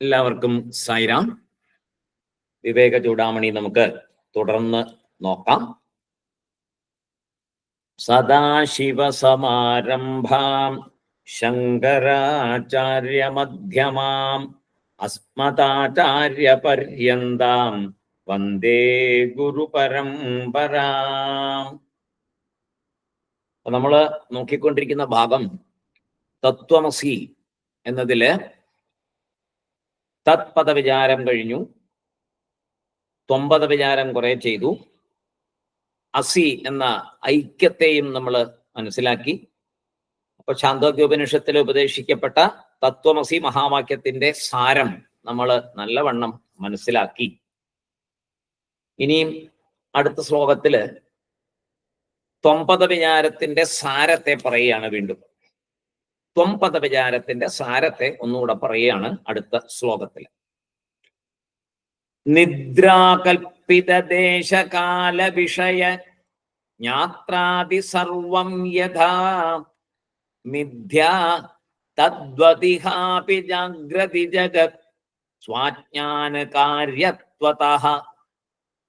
എല്ലാവർക്കും സായിരാം. വിവേക ചൂടാമണി നമുക്ക് തുടർന്ന് നോക്കാം. സദാശിവസമാരംഭാം ശങ്കരാചാര്യമധ്യമാം അസ്മദാചാര്യപര്യന്താം വന്ദേ ഗുരുപരമ്പരാം. നമ്മൾ നോക്കിക്കൊണ്ടിരിക്കുന്ന ഭാഗം തത്വമസി എന്നതില് തത്പദ വിചാരം കഴിഞ്ഞു, ത്വംപദ വിചാരം കുറെ ചെയ്തു, അസി എന്ന ഐക്യത്തെയും നമ്മൾ മനസ്സിലാക്കി. അപ്പൊ ഛാന്തോഗ്യോപനിഷത്തിൽ ഉപദേശിക്കപ്പെട്ട തത്വമസി മഹാവാക്യത്തിന്റെ സാരം നമ്മൾ നല്ലവണ്ണം മനസ്സിലാക്കി. ഇനിയും അടുത്ത ശ്ലോകത്തില് ത്വംപദ വിചാരത്തിന്റെ സാരത്തെ പറയുകയാണ്. വീണ്ടും ത്വംപദ വിചാരത്തിന്റെ സാരത്തെ ഒന്നുകൂടെ പറയുകയാണ് അടുത്ത ശ്ലോകത്തിൽ. നിദ്രാകൽപ്പിത ദേശകാല വിഷയ ജ്ഞാത്രാദി സർവം യഥാ മിഥ്യാ തദ്വതിഹാപി ജാഗ്രതി ജഗത് സ്വാജ്ഞാന കാര്യത്വതഃ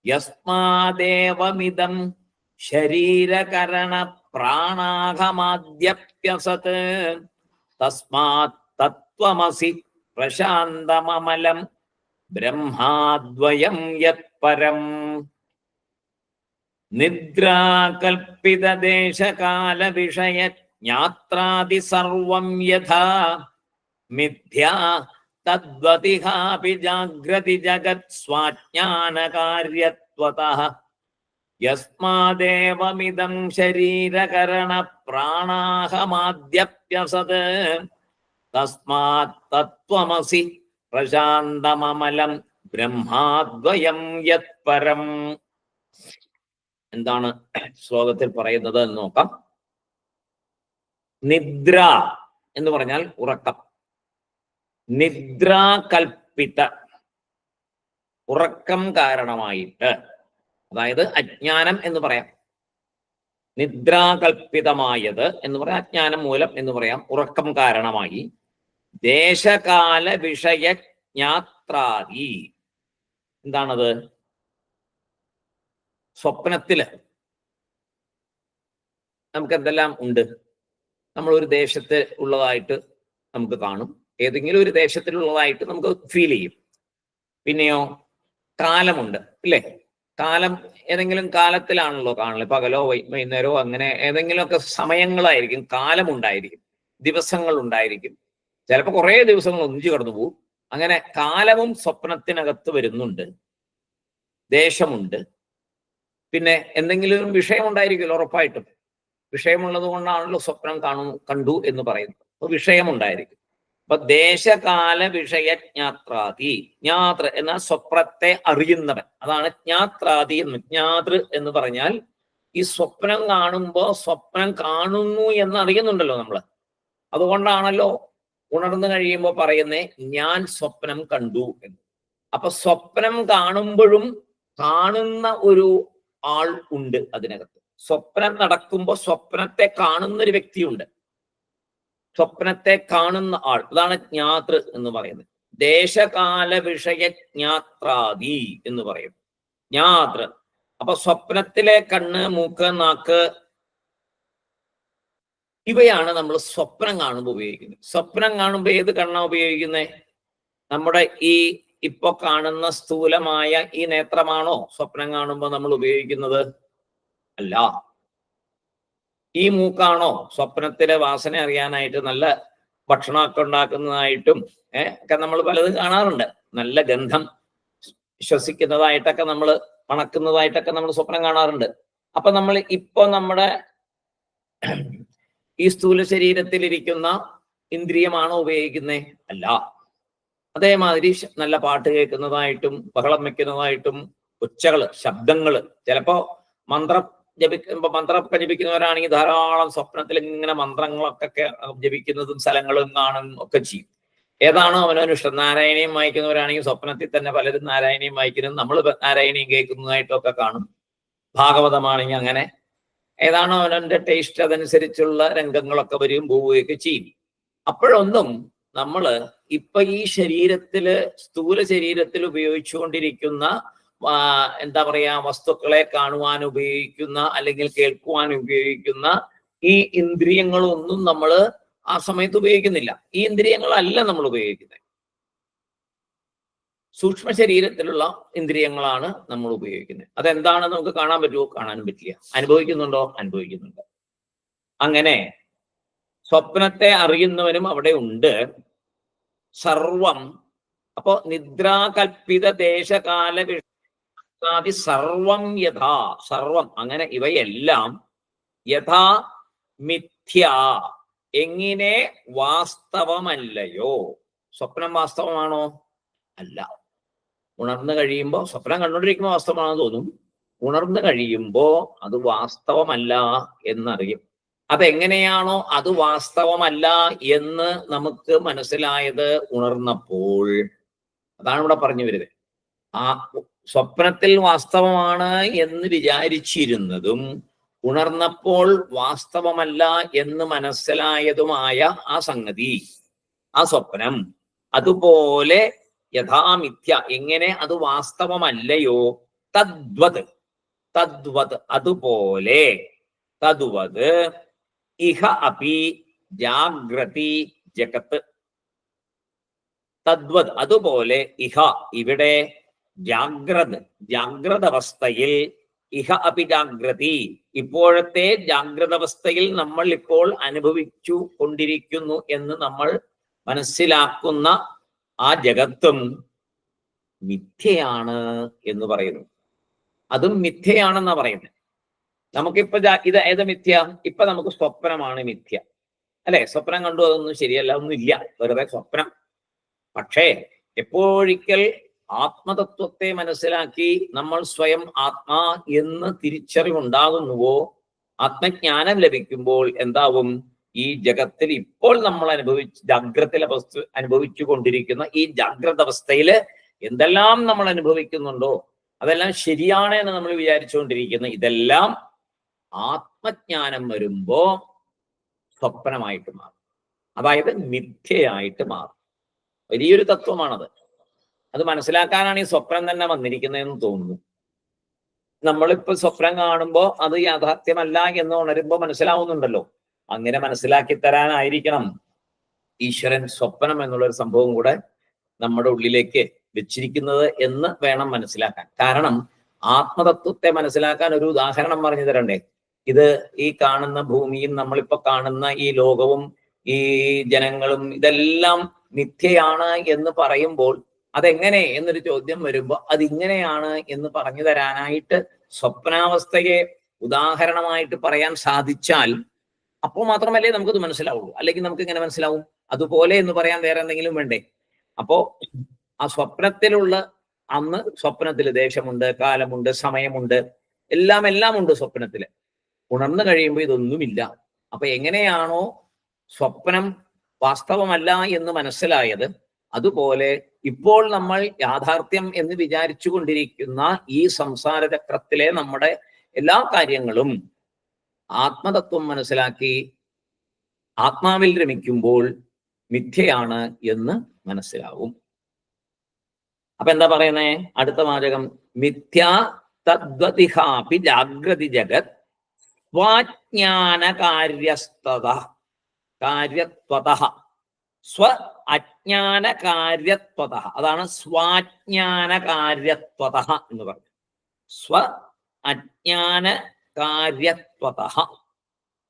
യസ്മാദേവമിദം ശരീരകരണ പ്രാണാഹമാദ്യപ്യസത് തസ്മാത് തത്വമസി പ്രശാന്തമമലം ബ്രഹ്മാദ്വയം യത്പരം. നിദ്രാകൽപ്പിത ദേശകാല വിഷയ ജ്ഞാത്രാദി സർവം യഥാ മിഥ്യാ തദ്വതിഹാപി ജാഗ്രതി ജഗത് സ്വാജ്ഞാന കാര്യത്വതഃ യസ്മാദേവമിദം ശരീരകരണ പ്രാണാഹമാദ്യപ്യസത് തസ്മാത് തത്വമസി പ്രശാന്തമമലം ബ്രഹ്മാദ്വയം യത്പരം. എന്താണ് ശ്ലോകത്തിൽ പറയുന്നത് എന്ന് നോക്കാം. നിദ്ര എന്ന് പറഞ്ഞാൽ ഉറക്കം. നിദ്രാകൽപ്പിത, ഉറക്കം കാരണമായിട്ട്, അതായത് അജ്ഞാനം എന്ന് പറയാം. നിദ്രാകൽപ്പിതമായത് എന്ന് പറയാം, അജ്ഞാനം മൂലം എന്ന് പറയാം, ഉറക്കം കാരണമായി. ദേശകാല വിഷയജ്ഞാത്രാദി, എന്താണത്? സ്വപ്നത്തില് നമുക്ക് എന്തെല്ലാം ഉണ്ട്? നമ്മൾ ഒരു ദേശത്ത് ഉള്ളതായിട്ട് നമുക്ക് കാണും, ഏതെങ്കിലും ഒരു ദേശത്തിലുള്ളതായിട്ട് നമുക്ക് ഫീൽ ചെയ്യും. പിന്നെയോ കാലമുണ്ട്, ഇല്ലേ? കാലം ഏതെങ്കിലും കാലത്തിലാണല്ലോ കാണുന്നത്, പകലോ വൈകുന്നേരമോ, അങ്ങനെ ഏതെങ്കിലുമൊക്കെ സമയങ്ങളായിരിക്കും. കാലമുണ്ടായിരിക്കും, ദിവസങ്ങൾ ഉണ്ടായിരിക്കും, ചിലപ്പോൾ കുറേ ദിവസങ്ങൾ ഒന്നിച്ചു കടന്നു പോകും. അങ്ങനെ കാലവും സ്വപ്നത്തിനകത്ത് വരുന്നുണ്ട്. ദേശമുണ്ട്, പിന്നെ എന്തെങ്കിലും ഒരു വിഷയം ഉണ്ടായിരിക്കുമല്ലോ, ഉറപ്പായിട്ടും. വിഷയമുള്ളത് കൊണ്ടാണല്ലോ സ്വപ്നം കണ്ടു എന്ന് പറയുന്നത്. അപ്പൊ വിഷയമുണ്ടായിരിക്കും. അപ്പൊ ദേശകാല വിഷയജ്ഞാത്രാദി, ജ്ഞാതൃ എന്നാൽ സ്വപ്നത്തെ അറിയുന്നവൻ, അതാണ് ജ്ഞാത്രാദി എന്ന്. ജ്ഞാതൃ എന്ന് പറഞ്ഞാൽ ഈ സ്വപ്നം കാണുമ്പോ സ്വപ്നം കാണുന്നു എന്ന് അറിയുന്നുണ്ടല്ലോ നമ്മള്. അതുകൊണ്ടാണല്ലോ ഉണർന്നു കഴിയുമ്പോൾ പറയുന്നേ ഞാൻ സ്വപ്നം കണ്ടു എന്ന്. അപ്പൊ സ്വപ്നം കാണുമ്പോഴും കാണുന്ന ഒരു ആൾ ഉണ്ട് അതിനകത്ത്. സ്വപ്നം നടക്കുമ്പോൾ സ്വപ്നത്തെ കാണുന്ന ഒരു വ്യക്തിയുണ്ട്, സ്വപ്നത്തെ കാണുന്ന ആൾ, അതാണ് ജ്ഞാതൃ എന്ന് പറയുന്നത്. ദേശകാല വിഷയജ്ഞാത്രാദി എന്ന് പറയും ജ്ഞാതൃ. അപ്പൊ സ്വപ്നത്തിലെ കണ്ണ്, മൂക്ക്, നാക്ക്, ഇവയാണ് നമ്മൾ സ്വപ്നം കാണുമ്പോൾ ഉപയോഗിക്കുന്നത്. സ്വപ്നം കാണുമ്പോൾ ഏത് കണ്ണാ ഉപയോഗിക്കുന്നത്? നമ്മുടെ ഈ ഇപ്പൊ കാണുന്ന സ്ഥൂലമായ ഈ നേത്രമാണോ സ്വപ്നം കാണുമ്പോൾ നമ്മൾ ഉപയോഗിക്കുന്നത്? അല്ല. ഈ മൂക്കാണോ സ്വപ്നത്തിലെ വാസന അറിയാനായിട്ട്, നല്ല ഭക്ഷണമൊക്കെ ഉണ്ടാക്കുന്നതായിട്ടും ഒക്കെ നമ്മൾ പലതും കാണാറുണ്ട്. നല്ല ഗന്ധം ശ്വസിക്കുന്നതായിട്ടൊക്കെ, നമ്മൾ മണക്കുന്നതായിട്ടൊക്കെ നമ്മൾ സ്വപ്നം കാണാറുണ്ട്. അപ്പൊ നമ്മൾ ഇപ്പൊ നമ്മുടെ ഈ സ്ഥൂല ശരീരത്തിലിരിക്കുന്ന ഇന്ദ്രിയമാണോ ഉപയോഗിക്കുന്നേ? അല്ല. അതേമാതിരി നല്ല പാട്ട് കേൾക്കുന്നതായിട്ടും ബഹളം വെക്കുന്നതായിട്ടും ഒച്ചകള്, ശബ്ദങ്ങള്, ചിലപ്പോ മന്ത്രമൊക്കെ ജപിക്കുന്നവരാണെങ്കിൽ ധാരാളം സ്വപ്നത്തിൽ ഇങ്ങനെ മന്ത്രങ്ങളൊക്കെ ജപിക്കുന്നതും സ്ഥലങ്ങളും കാണും ഒക്കെ ചെയ്യും. ഏതാണോ അവനവന് ഇഷ്ടം. നാരായണീയം വായിക്കുന്നവരാണെങ്കിൽ സ്വപ്നത്തിൽ തന്നെ പലരും നാരായണീയം വായിക്കുന്നത്, നമ്മൾ നാരായണീയം കേൾക്കുന്നതായിട്ടൊക്കെ കാണും. ഭാഗവതമാണെങ്കിൽ അങ്ങനെ ഏതാണോ അവനവന്റെ ടേസ്റ്റ് അതനുസരിച്ചുള്ള രംഗങ്ങളൊക്കെ വരും, പോവുകയൊക്കെ ചെയ്യും. അപ്പോഴൊന്നും നമ്മൾ ഇപ്പൊ ഈ ശരീരത്തില്, സ്ഥൂല ശരീരത്തിൽ ഉപയോഗിച്ചുകൊണ്ടിരിക്കുന്ന എന്താ പറയാ, വസ്തുക്കളെ കാണുവാൻ ഉപയോഗിക്കുന്ന അല്ലെങ്കിൽ കേൾക്കുവാൻ ഉപയോഗിക്കുന്ന ഈ ഇന്ദ്രിയങ്ങളൊന്നും നമ്മൾ ആ സമയത്ത് ഉപയോഗിക്കുന്നില്ല. ഈ ഇന്ദ്രിയങ്ങളല്ല നമ്മൾ ഉപയോഗിക്കുന്നത്. സൂക്ഷ്മ ശരീരത്തിലുള്ള ഇന്ദ്രിയങ്ങളാണ് നമ്മൾ ഉപയോഗിക്കുന്നത്. അതെന്താണെന്ന് നമുക്ക് കാണാൻ പറ്റുമോ? കാണാനും പറ്റില്ല. അനുഭവിക്കുന്നുണ്ടോ? അനുഭവിക്കുന്നുണ്ട്. അങ്ങനെ സ്വപ്നത്തെ അറിയുന്നവനും അവിടെ ഉണ്ട്. സർവം, അപ്പോ നിദ്രാകൽപ്പിത ദേശകാല വിഷാദി സർവം യഥാ, സർവം അങ്ങനെ ഇവയെല്ലാം യഥാ മിഥ്യ, എങ്ങനെ വാസ്തവമല്ലയോ. സ്വപ്നം വാസ്തവമാണോ? അല്ല. ഉണർന്നു കഴിയുമ്പോൾ സ്വപ്നം കണ്ടുകൊണ്ടിരിക്കുമ്പോൾ വാസ്തവമാണെന്ന് തോന്നും. ഉണർന്നു കഴിയുമ്പോൾ അത് വാസ്തവമല്ല എന്നറിയും. അതെങ്ങനെയാണോ അത് വാസ്തവമല്ല എന്ന് നമുക്ക് മനസ്സിലായത് ഉണർന്നപ്പോൾ, അതാണ് ഇവിടെ പറഞ്ഞു വരുന്നത്. ആ സ്വപ്നത്തിൽ വാസ്തവമാണ് എന്ന് വിചാരിച്ചിരുന്നതും ഉണർന്നപ്പോൾ വാസ്തവമല്ല എന്ന് മനസ്സിലായതുമായ ആ സംഗതി, ആ സ്വപ്നം, അതുപോലെ യഥാമിഥ്യ, എങ്ങനെ അത് വാസ്തവമല്ലയോ, തദ്വത്, തദ്വത് അതുപോലെ, തദ്വത് ഇഹ അപി ജാഗ്രതി ജഗത്ത്, തദ്വത് അതുപോലെ ഇഹ ഇവിടെ ജാഗ്രത അവസ്ഥയിൽ, ഇഹ അപി ജാഗ്രതി ഇപ്പോഴത്തെ ജാഗ്രത അവസ്ഥയിൽ നമ്മൾ ഇപ്പോൾ അനുഭവിച്ചു കൊണ്ടിരിക്കുന്നു എന്ന് നമ്മൾ മനസ്സിലാക്കുന്ന ആ ജഗത്തും മിഥ്യയാണ് എന്ന് പറയുന്നു. അതും മിഥ്യയാണെന്നാ പറയുന്നത്. നമുക്കിപ്പോ ഇത് ഏത് മിഥ്യ? ഇപ്പൊ നമുക്ക് സ്വപ്നമാണ് മിഥ്യ, അല്ലെ? സ്വപ്നം കണ്ടു, അതൊന്നും ശരിയല്ല, ഒന്നും ഇല്ല, വെറുതെ സ്വപ്നം. പക്ഷേ എപ്പോഴൊരിക്കൽ ആത്മതത്വത്തെ മനസ്സിലാക്കി നമ്മൾ സ്വയം ആത്മാ എന്ന് തിരിച്ചറിവുണ്ടാകുന്നുവോ, ആത്മജ്ഞാനം ലഭിക്കുമ്പോൾ എന്താവും? ഈ ജഗത്തിൽ ഇപ്പോൾ നമ്മൾ അനുഭവിച്ചു കൊണ്ടിരിക്കുന്ന ഈ ജാഗ്രത അവസ്ഥയിൽ എന്തെല്ലാം നമ്മൾ അനുഭവിക്കുന്നുണ്ടോ അതെല്ലാം ശരിയാണ് എന്ന് നമ്മൾ വിചാരിച്ചുകൊണ്ടിരിക്കുന്ന ഇതെല്ലാം ആത്മജ്ഞാനം വരുമ്പോ സ്വപ്നമായിട്ട് മാറും, അതായത് മിഥ്യയായിട്ട് മാറും. വലിയൊരു തത്വമാണത്. അത് മനസ്സിലാക്കാനാണ് ഈ സ്വപ്നം തന്നെ വന്നിരിക്കുന്നതെന്ന് തോന്നുന്നു. നമ്മളിപ്പോ സ്വപ്നം കാണുമ്പോൾ അത് യാഥാർത്ഥ്യമല്ല എന്ന് ഉണരുമ്പോൾ മനസ്സിലാവുന്നുണ്ടല്ലോ. അങ്ങനെ മനസ്സിലാക്കി തരാനായിരിക്കണം ഈശ്വരൻ സ്വപ്നം എന്നുള്ളൊരു സംഭവം കൂടെ നമ്മുടെ ഉള്ളിലേക്ക് വെച്ചിരിക്കുന്നത് എന്ന് വേണം മനസ്സിലാക്കാൻ. കാരണം ആത്മതത്വത്തെ മനസ്സിലാക്കാൻ ഒരു ഉദാഹരണം പറഞ്ഞു തരണ്ടേ? ഇത് ഈ കാണുന്ന ഭൂമിയും നമ്മളിപ്പോ കാണുന്ന ഈ ലോകവും ഈ ജനങ്ങളും ഇതെല്ലാം മിഥ്യയാണ് എന്ന് പറയുമ്പോൾ അതെങ്ങനെ എന്നൊരു ചോദ്യം വരുമ്പോൾ അതിങ്ങനെയാണ് എന്ന് പറഞ്ഞു തരാനായിട്ട് സ്വപ്നാവസ്ഥയെ ഉദാഹരണമായിട്ട് പറയാൻ സാധിച്ചാൽ അപ്പോൾ മാത്രമല്ലേ നമുക്കത് മനസ്സിലാവുള്ളൂ. അല്ലെങ്കിൽ നമുക്ക് ഇങ്ങനെ മനസ്സിലാവും? അതുപോലെ എന്ന് പറയാൻ വേറെ എന്തെങ്കിലും വേണ്ടേ? അപ്പോ ആ സ്വപ്നത്തിലുള്ള അന്ന് സ്വപ്നത്തിൽ ദേശമുണ്ട്, കാലമുണ്ട്, സമയമുണ്ട്, എല്ലാം ഉണ്ട് സ്വപ്നത്തില്. ഉണർന്നു കഴിയുമ്പോൾ ഇതൊന്നുമില്ല. അപ്പൊ എങ്ങനെയാണോ സ്വപ്നം വാസ്തവമല്ല എന്ന് മനസ്സിലായത്, അതുപോലെ ഇപ്പോൾ നമ്മൾ യാഥാർത്ഥ്യം എന്ന് വിചാരിച്ചു കൊണ്ടിരിക്കുന്ന ഈ സംസാര ചക്രത്തിലെ നമ്മുടെ എല്ലാ കാര്യങ്ങളും ആത്മതത്വം മനസ്സിലാക്കി ആത്മാവിൽ രമിക്കുമ്പോൾ മിഥ്യയാണ് എന്ന് മനസ്സിലാവും. അപ്പൊ എന്താ പറയുന്നേ? അടുത്ത വാചകം, മിഥ്യാ തദ്വതിഹാപി ജാഗ്രതി ജഗത് സ്വാജ്ഞാന കാര്യത്വതഃ സ്വ അജ്ഞാന കാര്യത്വതഃ. അതാണ് സ്വാജ്ഞാന കാര്യത്വതഃ എന്ന് പറഞ്ഞു. സ്വ അജ്ഞാന കാര്യത്വതഃ,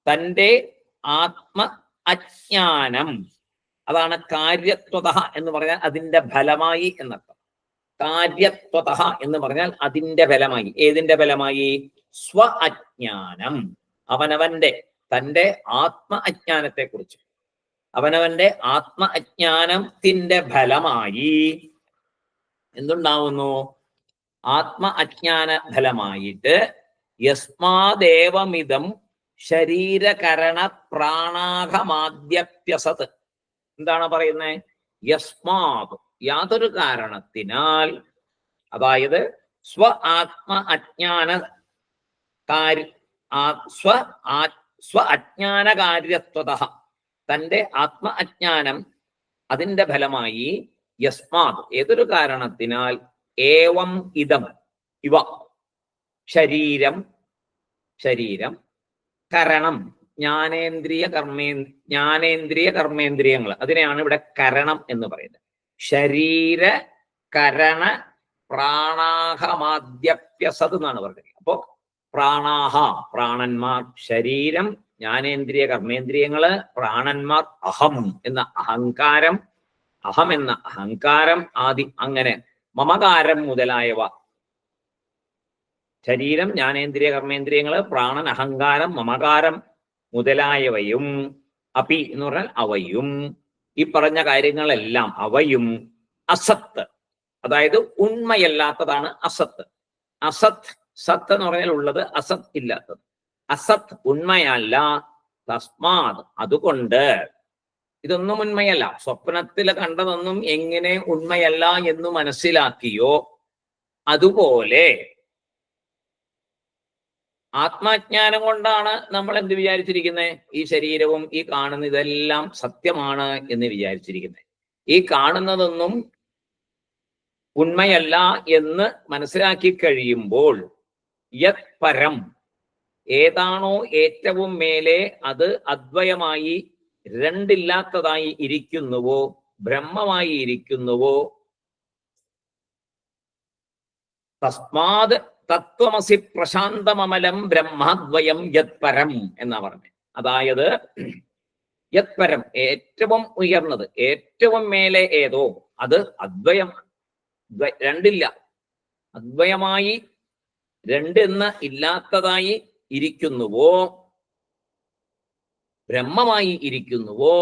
തൻ്റെ ആത്മ അജ്ഞാനം, അതാണ് കാര്യത്വതഃ എന്ന് പറഞ്ഞാൽ അതിൻ്റെ ഫലമായി എന്നർത്ഥം. കാര്യത്വതഃ എന്ന് പറഞ്ഞാൽ അതിൻ്റെ ഫലമായി. ഏതിൻ്റെ ഫലമായി? സ്വ അജ്ഞാനം, അവനവന്റെ തൻ്റെ ആത്മ അജ്ഞാനത്തെ കുറിച്ച്. അവനവന്റെ ആത്മ അജ്ഞാനത്തിന്റെ ഫലമായി എന്തുണ്ടാവുന്നു? ആത്മ അജ്ഞാന ഫലമായിട്ട് യസ്മാദേവമിതം ശരീരകരണ പ്രാണാഘമാദ്യപ്യസത്. എന്താണ് പറയുന്നത്? യസ്മാത്, യാതൊരു കാരണത്തിനാൽ, അതായത് സ്വ ആത്മ അജ്ഞാന സ്വ അജ്ഞാന കാര്യത്വതഃ, തൻ്റെ ആത്മ അജ്ഞാനം അതിന്റെ ഫലമായി യസ്മാത് ഏതൊരു കാരണത്തിനാൽ ഏവം ഇതം ഇവ ശരീരം കരണം ജ്ഞാനേന്ദ്രിയ കർമ്മേന്ദ്രിയങ്ങൾ അതിനെയാണ് ഇവിടെ കരണം എന്ന് പറയുന്നത്. ശരീര കരണ പ്രാണാഹമാദ്യപ്യസത് എന്നാണ് പറഞ്ഞത്. അപ്പോ പ്രാണാഹ പ്രാണന്മാർ, ശരീരം ജ്ഞാനേന്ദ്രിയ കർമ്മേന്ദ്രിയങ്ങള്, പ്രാണന്മാർ, അഹം എന്ന അഹങ്കാരം ആദി അങ്ങനെ മമകാരം മുതലായവ. ശരീരം ജ്ഞാനേന്ദ്രിയ കർമ്മേന്ദ്രിയങ്ങള്, പ്രാണൻ, അഹങ്കാരം, മമകാരം മുതലായവയും അപി എന്ന് പറഞ്ഞാൽ അവയും, ഈ പറഞ്ഞ കാര്യങ്ങളെല്ലാം അവയും അസത്ത്, അതായത് ഉണ്മയല്ലാത്തതാണ് അസത്ത്. അസത് സത്ത് എന്ന് പറഞ്ഞാൽ ഉള്ളത്, അസത് ഇല്ലാത്തത്. അസത് ഉണ്മയല്ല. തസ്മാത് അതുകൊണ്ട്, ഇതൊന്നും ഉണ്മയല്ല. സ്വപ്നത്തിൽ കണ്ടതൊന്നും എങ്ങനെ ഉണ്മയല്ല എന്ന് മനസ്സിലാക്കിയോ അതുപോലെ ആത്മജ്ഞാനം കൊണ്ടാണ് നമ്മൾ എന്ത് വിചാരിച്ചിരിക്കുന്നത്? ഈ ശരീരവും ഈ കാണുന്ന ഇതെല്ലാം സത്യമാണ് എന്ന് വിചാരിച്ചിരിക്കുന്നത്. ഈ കാണുന്നതൊന്നും ഉണ്മയല്ല എന്ന് മനസ്സിലാക്കി കഴിയുമ്പോൾ യത് പരം ഏതാണോ ഏറ്റവും മേലെ അത് അദ്വയമായി രണ്ടില്ലാത്തതായി ഇരിക്കുന്നുവോ, ബ്രഹ്മമായി ഇരിക്കുന്നുവോ, തസ്മാത് തത്വമസി പ്രശാന്തമമലം ബ്രഹ്മാദ്വയം യത്പരം എന്നാ പറഞ്ഞത്. അതായത് യത്പരം ഏറ്റവും ഉയർന്നത്, ഏറ്റവും മേലെ ഏതോ അത് അദ്വയം, രണ്ടില്ല, അദ്വയമായി രണ്ടെന്ന് ഇല്ലാത്തതായി ഇരിക്കുന്നുവോ, ബ്രഹ്മമായി ഇരിക്കുന്നുവോ,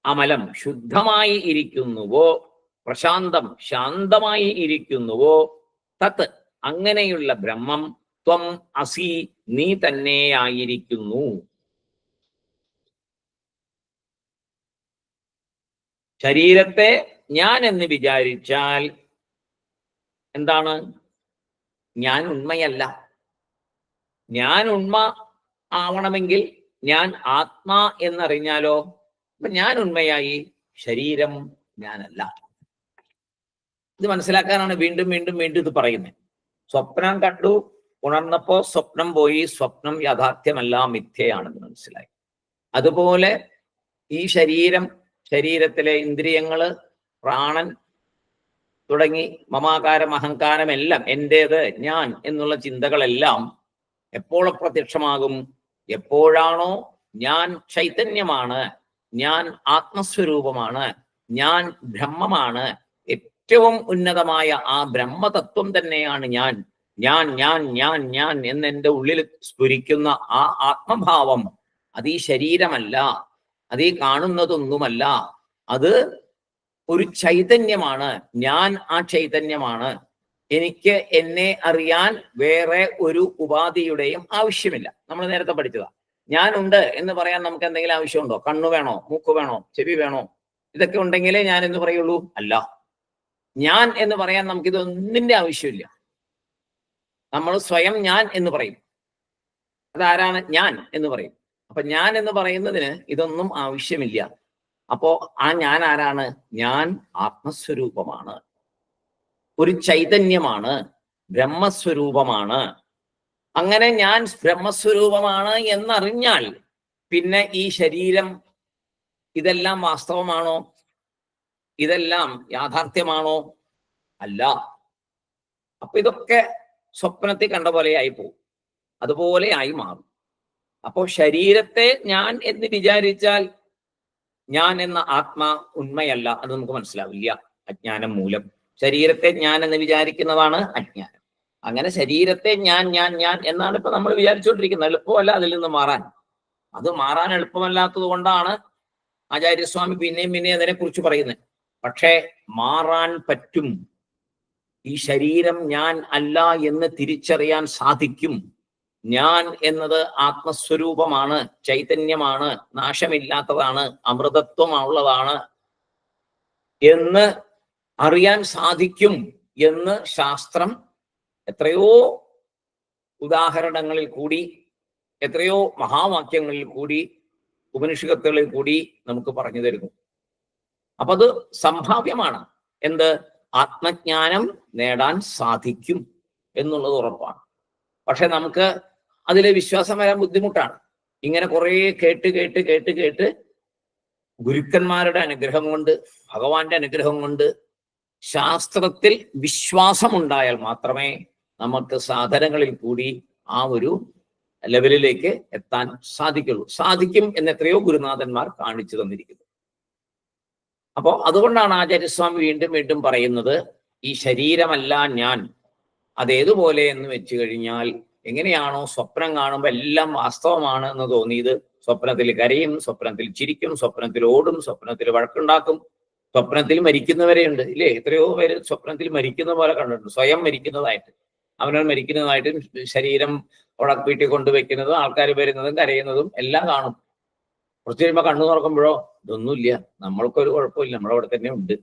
അമലം ശുദ്ധമായി ഇരിക്കുന്നുവോ, പ്രശാന്തം ശാന്തമായി ഇരിക്കുന്നുവോ, തത് അങ്ങനെയുള്ള ബ്രഹ്മം ത്വം അസി നീ തന്നെയായിരിക്കുന്നു. ശരീരത്തെ ഞാൻ എന്ന് വിചാരിച്ചാൽ എന്താണ്? ഞാൻ ഉണ്മയല്ല. ഞാൻ ഉണ്മ ആവണമെങ്കിൽ ഞാൻ ആത്മാ എന്നറിഞ്ഞാലോ? അപ്പൊ ഞാൻ ഉണ്മയായി, ശരീരം ഞാനല്ല. ഇത് മനസ്സിലാക്കാനാണ് വീണ്ടും വീണ്ടും വീണ്ടും ഇത് പറയുന്നത്. സ്വപ്നം കണ്ടു, ഉണർന്നപ്പോ സ്വപ്നം പോയി, സ്വപ്നം യാഥാർത്ഥ്യമല്ല, മിഥ്യയാണെന്ന് മനസ്സിലായി. അതുപോലെ ഈ ശരീരത്തിലെ ഇന്ദ്രിയങ്ങള്, പ്രാണൻ തുടങ്ങി മമാകാരം, അഹങ്കാരം എല്ലാം എന്റേത്, ഞാൻ എന്നുള്ള ചിന്തകളെല്ലാം എപ്പോൾ പ്രത്യക്ഷമാകും? എപ്പോഴാണോ ഞാൻ ചൈതന്യമാണ്, ഞാൻ ആത്മസ്വരൂപമാണ്, ഞാൻ ബ്രഹ്മമാണ്, ഏറ്റവും ഉന്നതമായ ആ ബ്രഹ്മതത്വം തന്നെയാണ് ഞാൻ, ഞാൻ ഞാൻ ഞാൻ ഞാൻ എന്നെൻ്റെ ഉള്ളിൽ സ്ഫുരിക്കുന്ന ആ ആത്മഭാവം, അത് ഈ ശരീരമല്ല, അത് ഈ കാണുന്നതൊന്നുമല്ല, അത് ഒരു ചൈതന്യമാണ്. ഞാൻ ആ ചൈതന്യമാണ്. എനിക്ക് എന്നെ അറിയാൻ വേറെ ഒരു ഉപാധിയുടെയും ആവശ്യമില്ല. നമ്മൾ നേരത്തെ പഠിച്ചതാ. ഞാനുണ്ട് എന്ന് പറയാൻ നമുക്ക് എന്തെങ്കിലും ആവശ്യമുണ്ടോ? കണ്ണു വേണോ? മൂക്ക് വേണോ? ചെവി വേണോ? ഇതൊക്കെ ഉണ്ടെങ്കിലേ ഞാൻ എന്ന് പറയുള്ളൂ? അല്ല. ഞാൻ എന്ന് പറയാൻ നമുക്കിതൊന്നിന്റെ ആവശ്യമില്ല. നമ്മൾ സ്വയം ഞാൻ എന്ന് പറയും. അതാരാണ്? ഞാൻ എന്ന് പറയും. അപ്പൊ ഞാൻ എന്ന് പറയുന്നതിന് ഇതൊന്നും ആവശ്യമില്ല. അപ്പോ ആ ഞാൻ ആരാണ്? ഞാൻ ആത്മസ്വരൂപമാണ്, ഒരു ചൈതന്യമാണ്, ബ്രഹ്മസ്വരൂപമാണ്. അങ്ങനെ ഞാൻ ബ്രഹ്മസ്വരൂപമാണ് എന്നറിഞ്ഞാൽ പിന്നെ ഈ ശരീരം ഇതെല്ലാം വാസ്തവമാണോ? ഇതെല്ലാം യാഥാർത്ഥ്യമാണോ? അല്ല. അപ്പൊ ഇതൊക്കെ സ്വപ്നത്തിൽ കണ്ട പോലെ ആയി പോകും, അതുപോലെ ആയി മാറും. അപ്പോ ശരീരത്തെ ഞാൻ എന്ന് വിചാരിച്ചാൽ ഞാൻ എന്ന ആത്മാ ഉണ്മയല്ല, അത് നമുക്ക് മനസ്സിലാവില്ല, അജ്ഞാനം മൂലം. ശരീരത്തെ ഞാൻ എന്ന് വിചാരിക്കുന്നതാണ് അജ്ഞാനം. അങ്ങനെ ശരീരത്തെ ഞാൻ ഞാൻ ഞാൻ എന്നാണ് ഇപ്പൊ നമ്മൾ വിചാരിച്ചുകൊണ്ടിരിക്കുന്നത്. എളുപ്പമല്ല അതിൽ നിന്ന് മാറാൻ. അത് മാറാൻ എളുപ്പമല്ലാത്തത് കൊണ്ടാണ് ആചാര്യസ്വാമി പിന്നെയും പിന്നെയും അതിനെക്കുറിച്ച് പറയുന്നത്. പക്ഷേ മാറാൻ പറ്റും. ഈ ശരീരം ഞാൻ അല്ല എന്ന് തിരിച്ചറിയാൻ സാധിക്കും. ഞാൻ എന്നത് ആത്മസ്വരൂപമാണ്, ചൈതന്യമാണ്, നാശമില്ലാത്തതാണ്, അമൃതത്വമുള്ളതാണ് എന്ന് അറിയാൻ സാധിക്കും എന്ന് ശാസ്ത്രം എത്രയോ ഉദാഹരണങ്ങളിൽ കൂടി, എത്രയോ മഹാവാക്യങ്ങളിൽ കൂടി, ഉപനിഷത്തുകളിൽ കൂടി നമുക്ക് പറഞ്ഞു തരുന്നു. അപ്പൊ അത് സംഭാവ്യമാണ്. എന്ത്? ആത്മജ്ഞാനം നേടാൻ സാധിക്കും എന്നുള്ളത് ഉറപ്പാണ്. പക്ഷെ നമുക്ക് അതിൽ വിശ്വാസം വരാൻ ബുദ്ധിമുട്ടാണ്. ഇങ്ങനെ കുറെ കേട്ട് കേട്ട് കേട്ട് കേട്ട് ഗുരുക്കന്മാരുടെ അനുഗ്രഹം കൊണ്ട്, ഭഗവാന്റെ അനുഗ്രഹം കൊണ്ട്, ശാസ്ത്രത്തിൽ വിശ്വാസമുണ്ടായാൽ മാത്രമേ നമുക്ക് സാധനങ്ങളിൽ കൂടി ആ ഒരു ലെവലിലേക്ക് എത്താൻ സാധിക്കുള്ളൂ. സാധിക്കും എന്ന് എത്രയോ ഗുരുനാഥന്മാർ കാണിച്ചു തന്നിരിക്കുന്നു. അപ്പോൾ അതുകൊണ്ടാണ് ആചാര്യസ്വാമി വീണ്ടും വീണ്ടും പറയുന്നത്, ഈ ശരീരമല്ല ഞാൻ, അതേതുപോലെ എന്ന് വെച്ചു കഴിഞ്ഞാൽ, എങ്ങനെയാണോ സ്വപ്നം കാണുമ്പോൾ എല്ലാം വാസ്തവമാണ് എന്ന് തോന്നിയത്, സ്വപ്നത്തിൽ കരയും, സ്വപ്നത്തിൽ ചിരിക്കും, സ്വപ്നത്തിൽ ഓടും, സ്വപ്നത്തിൽ വഴക്കുണ്ടാക്കും, സ്വപ്നത്തിൽ മരിക്കുന്നവരെയുണ്ട് ഇല്ലേ? എത്രയോ പേര് സ്വപ്നത്തിൽ മരിക്കുന്ന പോലെ കണ്ടിട്ടുണ്ട്. സ്വയം മരിക്കുന്നതായിട്ട്, അവനവൻ മരിക്കുന്നതായിട്ട്, ശരീരം ഉടപ്പീട്ടി കൊണ്ടുവയ്ക്കുന്നതും ആൾക്കാർ വരുന്നതും കരയുന്നതും എല്ലാം കാണും. കുറച്ച് കഴിയുമ്പോൾ കണ്ണു തുറക്കുമ്പോഴോ ഇതൊന്നുമില്ല, നമ്മൾക്കൊരു കുഴപ്പമില്ല, നമ്മളവിടെ തന്നെ ഉണ്ട്.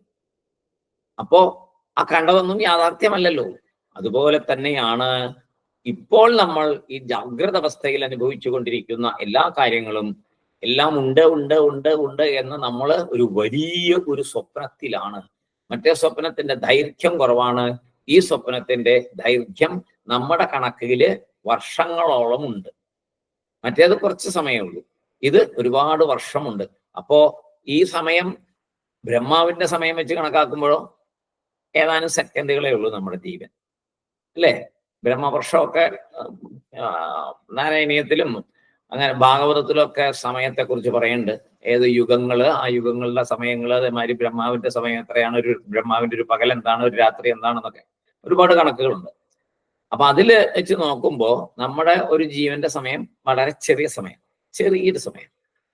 അപ്പോ ആ കണ്ടതൊന്നും യാഥാർത്ഥ്യമല്ലല്ലോ. അതുപോലെ തന്നെയാണ് ഇപ്പോൾ നമ്മൾ ഈ ജാഗ്രത അവസ്ഥയിൽ അനുഭവിച്ചു കൊണ്ടിരിക്കുന്ന എല്ലാ കാര്യങ്ങളും എല്ലാം ഉണ്ട് ഉണ്ട് ഉണ്ട് ഉണ്ട് എന്ന് നമ്മൾ ഒരു വലിയ ഒരു സ്വപ്നത്തിലാണ്. മറ്റേ സ്വപ്നത്തിന്റെ ദൈർഘ്യം കുറവാണ്, ഈ സ്വപ്നത്തിന്റെ ദൈർഘ്യം നമ്മുടെ കണക്കില് വർഷങ്ങളോളം ഉണ്ട്. മറ്റേത് കുറച്ച് സമയമുള്ളൂ, ഇത് ഒരുപാട് വർഷമുണ്ട്. അപ്പോ ഈ സമയം ബ്രഹ്മാവിന്റെ സമയം വെച്ച് കണക്കാക്കുമ്പോഴോ ഏതാനും സെക്കൻഡുകളേ ഉള്ളൂ നമ്മുടെ ജീവൻ, അല്ലേ? ബ്രഹ്മവർഷമൊക്കെ നാരായണീയത്തിലും അങ്ങനെ ഭാഗവതത്തിലും ഒക്കെ സമയത്തെ കുറിച്ച് പറയുന്നുണ്ട്. ഏത് യുഗങ്ങള്, ആ യുഗങ്ങളുടെ സമയങ്ങള്, അതേമാതിരി ബ്രഹ്മാവിന്റെ സമയം എത്രയാണ്, ഒരു ബ്രഹ്മാവിന്റെ ഒരു പകൽ എന്താണ്, ഒരു രാത്രി എന്താണെന്നൊക്കെ ഒരുപാട് കണക്കുകളുണ്ട്. അപ്പൊ അതില് വെച്ച് നോക്കുമ്പോ നമ്മുടെ ഒരു ജീവന്റെ സമയം വളരെ ചെറിയ സമയം, ചെറിയൊരു സമയം.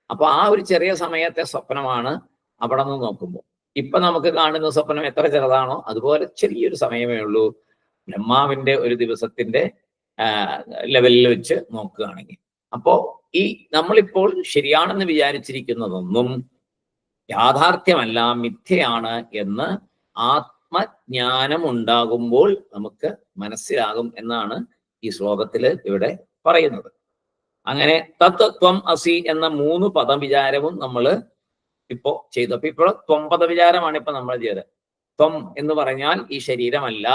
അപ്പൊ ആ ഒരു ചെറിയ സമയത്തെ സ്വപ്നമാണ് അവിടെ നിന്ന് നോക്കുമ്പോൾ. ഇപ്പൊ നമുക്ക് കാണുന്ന സ്വപ്നം എത്ര ചെറുതാണോ അതുപോലെ ചെറിയൊരു സമയമേ ഉള്ളൂ ബ്രഹ്മാവിന്റെ ഒരു ദിവസത്തിന്റെ ലെവലിൽ വെച്ച് നോക്കുകയാണെങ്കിൽ. അപ്പോ ഈ നമ്മളിപ്പോൾ ശരിയാണെന്ന് വിചാരിച്ചിരിക്കുന്നതൊന്നും യാഥാർത്ഥ്യമല്ല, മിഥ്യയാണ് എന്ന് ആത്മജ്ഞാനം ഉണ്ടാകുമ്പോൾ നമുക്ക് മനസ്സിലാകും എന്നാണ് ഈ ശ്ലോകത്തിൽ ഇവിടെ പറയുന്നത്. അങ്ങനെ തത്വം അസി എന്ന 3 പദവിചാരവും നമ്മൾ ഇപ്പോ ചെയ്തു. അപ്പൊ ഇപ്പോൾ ത്വം പദവിചാരമാണ് ഇപ്പൊ നമ്മൾ ചെയ്തത്. ത്വം എന്ന് പറഞ്ഞാൽ ഈ ശരീരമല്ല,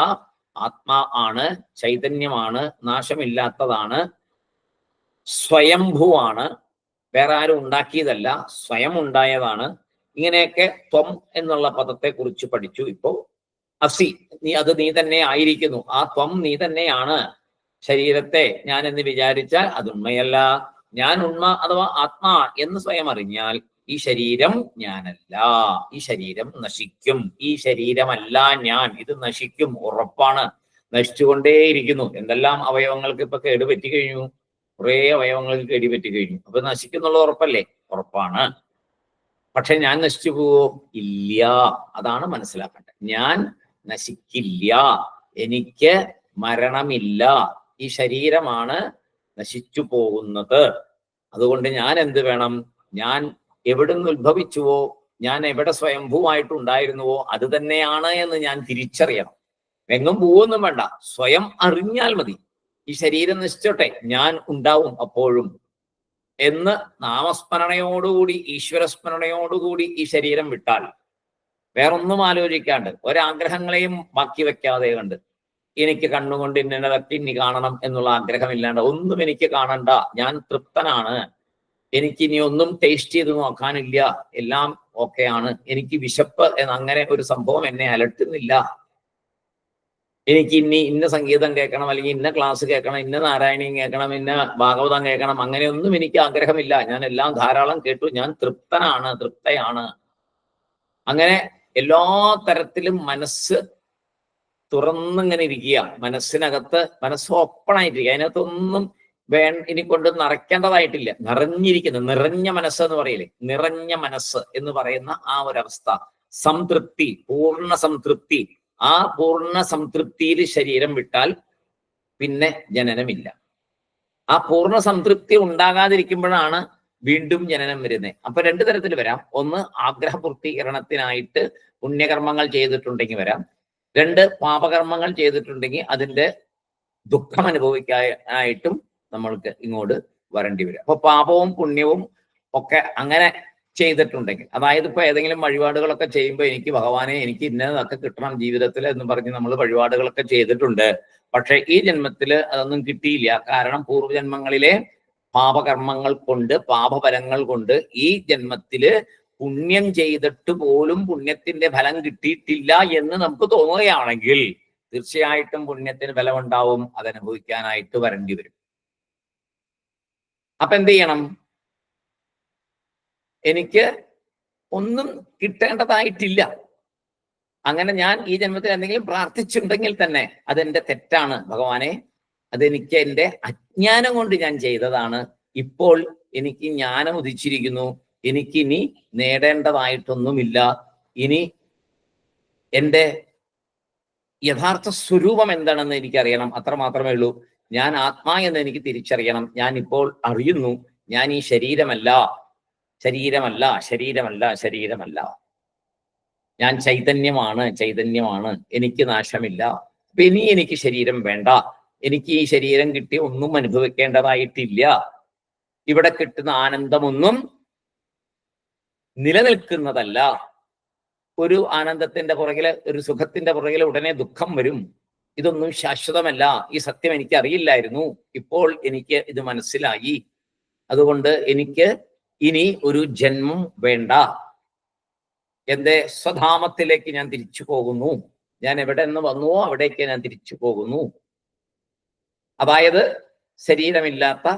ആത്മാ ആണ്, ചൈതന്യമാണ്, നാശമില്ലാത്തതാണ്, സ്വയംഭുവാണ്, വേറെ ആരും ഉണ്ടാക്കിയതല്ല, സ്വയം ഉണ്ടായതാണ്. ഇങ്ങനെയൊക്കെ ത്വം എന്നുള്ള പദത്തെ കുറിച്ച് പഠിച്ചു. ഇപ്പോ അസി, നീ തന്നെ ആയിരിക്കുന്നു, ആ ത്വം നീ തന്നെയാണ്. ശരീരത്തെ ഞാൻ എന്ന് വിചാരിച്ചാൽ അത് ഉണ്മയല്ല. ഞാൻ ഉണ്മ അഥവാ ആത്മാ എന്ന് സ്വയം അറിഞ്ഞാൽ ഈ ശരീരം ഞാനല്ല, ഈ ശരീരം നശിക്കും, ഈ ശരീരമല്ല ഞാൻ, ഇത് നശിക്കും, ഉറപ്പാണ്, നശിച്ചുകൊണ്ടേയിരിക്കുന്നു. എന്തെല്ലാം അവയവങ്ങൾക്ക് ഇപ്പൊ കേടുപറ്റി കഴിഞ്ഞു, കുറേ അവയവങ്ങൾക്ക് കേടുപറ്റി കഴിഞ്ഞു. അപ്പൊ നശിക്കുന്നുള്ള ഉറപ്പല്ലേ? ഉറപ്പാണ്. പക്ഷെ ഞാൻ നശിച്ചു പോവോ? ഇല്ല. അതാണ് മനസ്സിലാക്കേണ്ടത്. ഞാൻ നശിക്കില്ല, എനിക്ക് മരണമില്ല, ഈ ശരീരമാണ് നശിച്ചു പോകുന്നത്. അതുകൊണ്ട് ഞാൻ എന്ത് വേണം? ഞാൻ എവിടുന്ന് ഉത്ഭവിച്ചുവോ, ഞാൻ എവിടെ സ്വയംഭൂവായിട്ടുണ്ടായിരുന്നുവോ അത് തന്നെയാണ് എന്ന് ഞാൻ തിരിച്ചറിയണം. എങ്ങും പോവൊന്നും വേണ്ട, സ്വയം അറിഞ്ഞാൽ മതി. ഈ ശരീരം നശിച്ചോട്ടെ, ഞാൻ ഉണ്ടാവും അപ്പോഴും എന്ന് നാമസ്മരണയോടുകൂടി, ഈശ്വരസ്മരണയോടുകൂടി ഈ ശരീരം വിട്ടാൽ, വേറൊന്നും ആലോചിക്കാണ്ട്, ഒരാഗ്രഹങ്ങളെയും ബാക്കി വെക്കാതെ കണ്ട്, എനിക്ക് കണ്ണുകൊണ്ട് ഇന്നതൊക്കെ ഇനി കാണണം എന്നുള്ള ആഗ്രഹമില്ലാണ്ട്, ഒന്നും എനിക്ക് കാണണ്ട, ഞാൻ തൃപ്തനാണ്, എനിക്ക് ഇനി ഒന്നും ടേസ്റ്റ് ചെയ്ത് നോക്കാനില്ല, എല്ലാം ഓക്കെയാണ്, എനിക്ക് വിശപ്പ് അങ്ങനെ ഒരു സംഭവം എന്നെ അലട്ടുന്നില്ല, എനിക്ക് ഇനി ഇന്ന സംഗീതം കേൾക്കണം, അല്ലെങ്കിൽ ഇന്ന ക്ലാസ് കേൾക്കണം, ഇന്ന നാരായണീയം കേൾക്കണം, ഇന്ന ഭാഗവതം കേൾക്കണം, അങ്ങനെയൊന്നും എനിക്ക് ആഗ്രഹമില്ല, ഞാൻ എല്ലാം ധാരാളം കേട്ടു, ഞാൻ തൃപ്തനാണ്, തൃപ്തയാണ്. അങ്ങനെ എല്ലാ തരത്തിലും മനസ്സ് തുറന്നിങ്ങനെ ഇരിക്കുക, മനസ്സിനകത്ത് മനസ്സ് ഓപ്പണായിട്ടിരിക്കുക, അതിനകത്തൊന്നും ഇനി കൊണ്ട് നിറയ്ക്കേണ്ടതായിട്ടില്ല, നിറഞ്ഞിരിക്കുന്നു. നിറഞ്ഞ മനസ്സ് എന്ന് പറയില്ലേ, നിറഞ്ഞ മനസ്സ് എന്ന് പറയുന്ന ആ ഒരവസ്ഥ, സംതൃപ്തി, പൂർണ്ണ സംതൃപ്തി. ആ പൂർണ്ണ സംതൃപ്തിയിൽ ശരീരം വിട്ടാൽ പിന്നെ ജനനമില്ല. ആ പൂർണ്ണ സംതൃപ്തി ഉണ്ടാകാതിരിക്കുമ്പോഴാണ് വീണ്ടും ജനനം വരുന്നത്. അപ്പൊ 2 തരത്തിൽ വരാം. ഒന്ന്, ആഗ്രഹപൂർത്തീകരണത്തിനായിട്ട് പുണ്യകർമ്മങ്ങൾ ചെയ്തിട്ടുണ്ടെങ്കിൽ വരാം. 2, പാപകർമ്മങ്ങൾ ചെയ്തിട്ടുണ്ടെങ്കിൽ അതിന്റെ ദുഃഖം അനുഭവിക്കാനായിട്ടും നമ്മൾക്ക് ഇങ്ങോട്ട് വരേണ്ടി വരും. അപ്പൊ പാപവും പുണ്യവും ഒക്കെ അങ്ങനെ ചെയ്തിട്ടുണ്ടെങ്കിൽ, അതായത് ഇപ്പൊ ഏതെങ്കിലും വഴിപാടുകളൊക്കെ ചെയ്യുമ്പോൾ എനിക്ക് ഭഗവാനെ എനിക്ക് ഇന്നതൊക്കെ കിട്ടണം ജീവിതത്തിൽ എന്ന് പറഞ്ഞ് നമ്മൾ വഴിപാടുകളൊക്കെ ചെയ്തിട്ടുണ്ട്. പക്ഷെ ഈ ജന്മത്തില് അതൊന്നും കിട്ടിയില്ല. കാരണം പൂർവ്വജന്മങ്ങളിലെ പാപകർമ്മങ്ങൾ കൊണ്ട്, പാപഫലങ്ങൾ കൊണ്ട് ഈ ജന്മത്തില് പുണ്യം ചെയ്തിട്ട് പോലും പുണ്യത്തിന്റെ ഫലം കിട്ടിയിട്ടില്ല എന്ന് നമുക്ക് തോന്നുകയാണെങ്കിൽ തീർച്ചയായിട്ടും പുണ്യത്തിന് ഫലമുണ്ടാവും, അതനുഭവിക്കാനായിട്ട് വരേണ്ടി വരും. അപ്പൊ എന്ത് ചെയ്യണം? എനിക്ക് ഒന്നും കിട്ടേണ്ടതായിട്ടില്ല. അങ്ങനെ ഞാൻ ഈ ജന്മത്തിൽ എന്തെങ്കിലും പ്രാർത്ഥിച്ചിട്ടുണ്ടെങ്കിൽ തന്നെ അതെന്റെ തെറ്റാണ് ഭഗവാനെ, അതെനിക്ക് എൻ്റെ അജ്ഞാനം കൊണ്ട് ഞാൻ ചെയ്തതാണ്. ഇപ്പോൾ എനിക്ക് ജ്ഞാനം ഉദിച്ചിരിക്കുന്നു, എനിക്കിനി നേടേണ്ടതായിട്ടൊന്നുമില്ല. ഇനി എൻ്റെ യഥാർത്ഥ സ്വരൂപം എന്താണെന്ന് എനിക്കറിയണം, അത്ര മാത്രമേ ഉള്ളൂ. ഞാൻ ആത്മാ എന്ന് എനിക്ക് തിരിച്ചറിയണം. ഞാൻ ഇപ്പോൾ അറിയുന്നു, ഞാൻ ഈ ശരീരമല്ല, ശരീരമല്ല, ശരീരമല്ല, ശരീരമല്ല. ഞാൻ ചൈതന്യമാണ്, ചൈതന്യമാണ്, എനിക്ക് നാശമില്ല. അപ്പൊ ഇനി എനിക്ക് ശരീരം വേണ്ട, എനിക്ക് ഈ ശരീരം കിട്ടി ഒന്നും അനുഭവിക്കേണ്ടതായിട്ടില്ല. ഇവിടെ കിട്ടുന്ന ആനന്ദമൊന്നും നിലനിൽക്കുന്നതല്ല. ഒരു ആനന്ദത്തിന്റെ പുറകില്, ഒരു സുഖത്തിന്റെ പുറകില് ഉടനെ ദുഃഖം വരും. ഇതൊന്നും ശാശ്വതമല്ല. ഈ സത്യം എനിക്ക് അറിയില്ലായിരുന്നു, ഇപ്പോൾ എനിക്ക് ഇത് മനസ്സിലായി. അതുകൊണ്ട് എനിക്ക് ഇനി ഒരു ജന്മം വേണ്ട. എന്റെ സ്വധാമത്തിലേക്ക് ഞാൻ തിരിച്ചു പോകുന്നു. ഞാൻ എവിടെ നിന്ന് വന്നുവോ അവിടേക്ക് ഞാൻ തിരിച്ചു പോകുന്നു. അതായത് ശരീരമില്ലാത്ത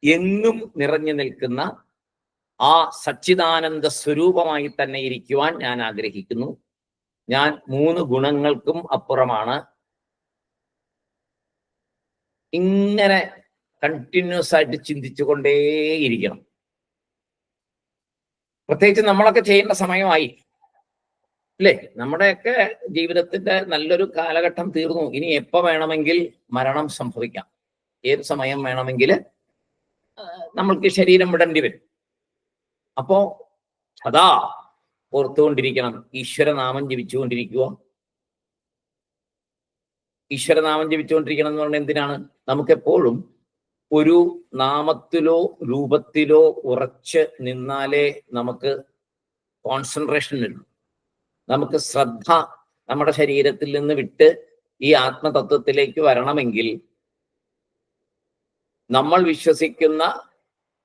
എങ്ങും നിറഞ്ഞു നിൽക്കുന്ന ആ സച്ചിദാനന്ദ സ്വരൂപമായി തന്നെ ഇരിക്കുവാൻ ഞാൻ ആഗ്രഹിക്കുന്നു. ഞാൻ 3 ഗുണങ്ങൾക്കും അപ്പുറമാണ്. ഇങ്ങനെ കണ്ടിന്യൂസ് ആയിട്ട് ചിന്തിച്ചു കൊണ്ടേയിരിക്കണം. പ്രത്യേകിച്ച് നമ്മളൊക്കെ ചെയ്യേണ്ട സമയമായി അല്ലേ? നമ്മുടെയൊക്കെ ജീവിതത്തിന്റെ നല്ലൊരു കാലഘട്ടം തീർന്നു. ഇനി എപ്പോ വേണമെങ്കിൽ മരണം സംഭവിക്കാം. ഏത് സമയം വേണമെങ്കിൽ നമ്മൾക്ക് ശരീരം വിടേണ്ടി വരും. അപ്പോ അതാ ഓർത്തുകൊണ്ടിരിക്കണം, ഈശ്വരനാമം ജപിച്ചുകൊണ്ടിരിക്കുക. ഈശ്വരനാമം ജപിച്ചുകൊണ്ടിരിക്കണം എന്ന് പറഞ്ഞാൽ എന്തിനാണ്? നമുക്കെപ്പോഴും ഒരു നാമത്തിലോ രൂപത്തിലോ ഉറച്ച് നിന്നാലേ നമുക്ക് കോൺസെൻട്രേഷൻ വരും. നമുക്ക് ശ്രദ്ധ നമ്മുടെ ശരീരത്തിൽ നിന്ന് വിട്ട് ഈ ആത്മതത്വത്തിലേക്ക് വരണമെങ്കിൽ നമ്മൾ വിശ്വസിക്കുന്ന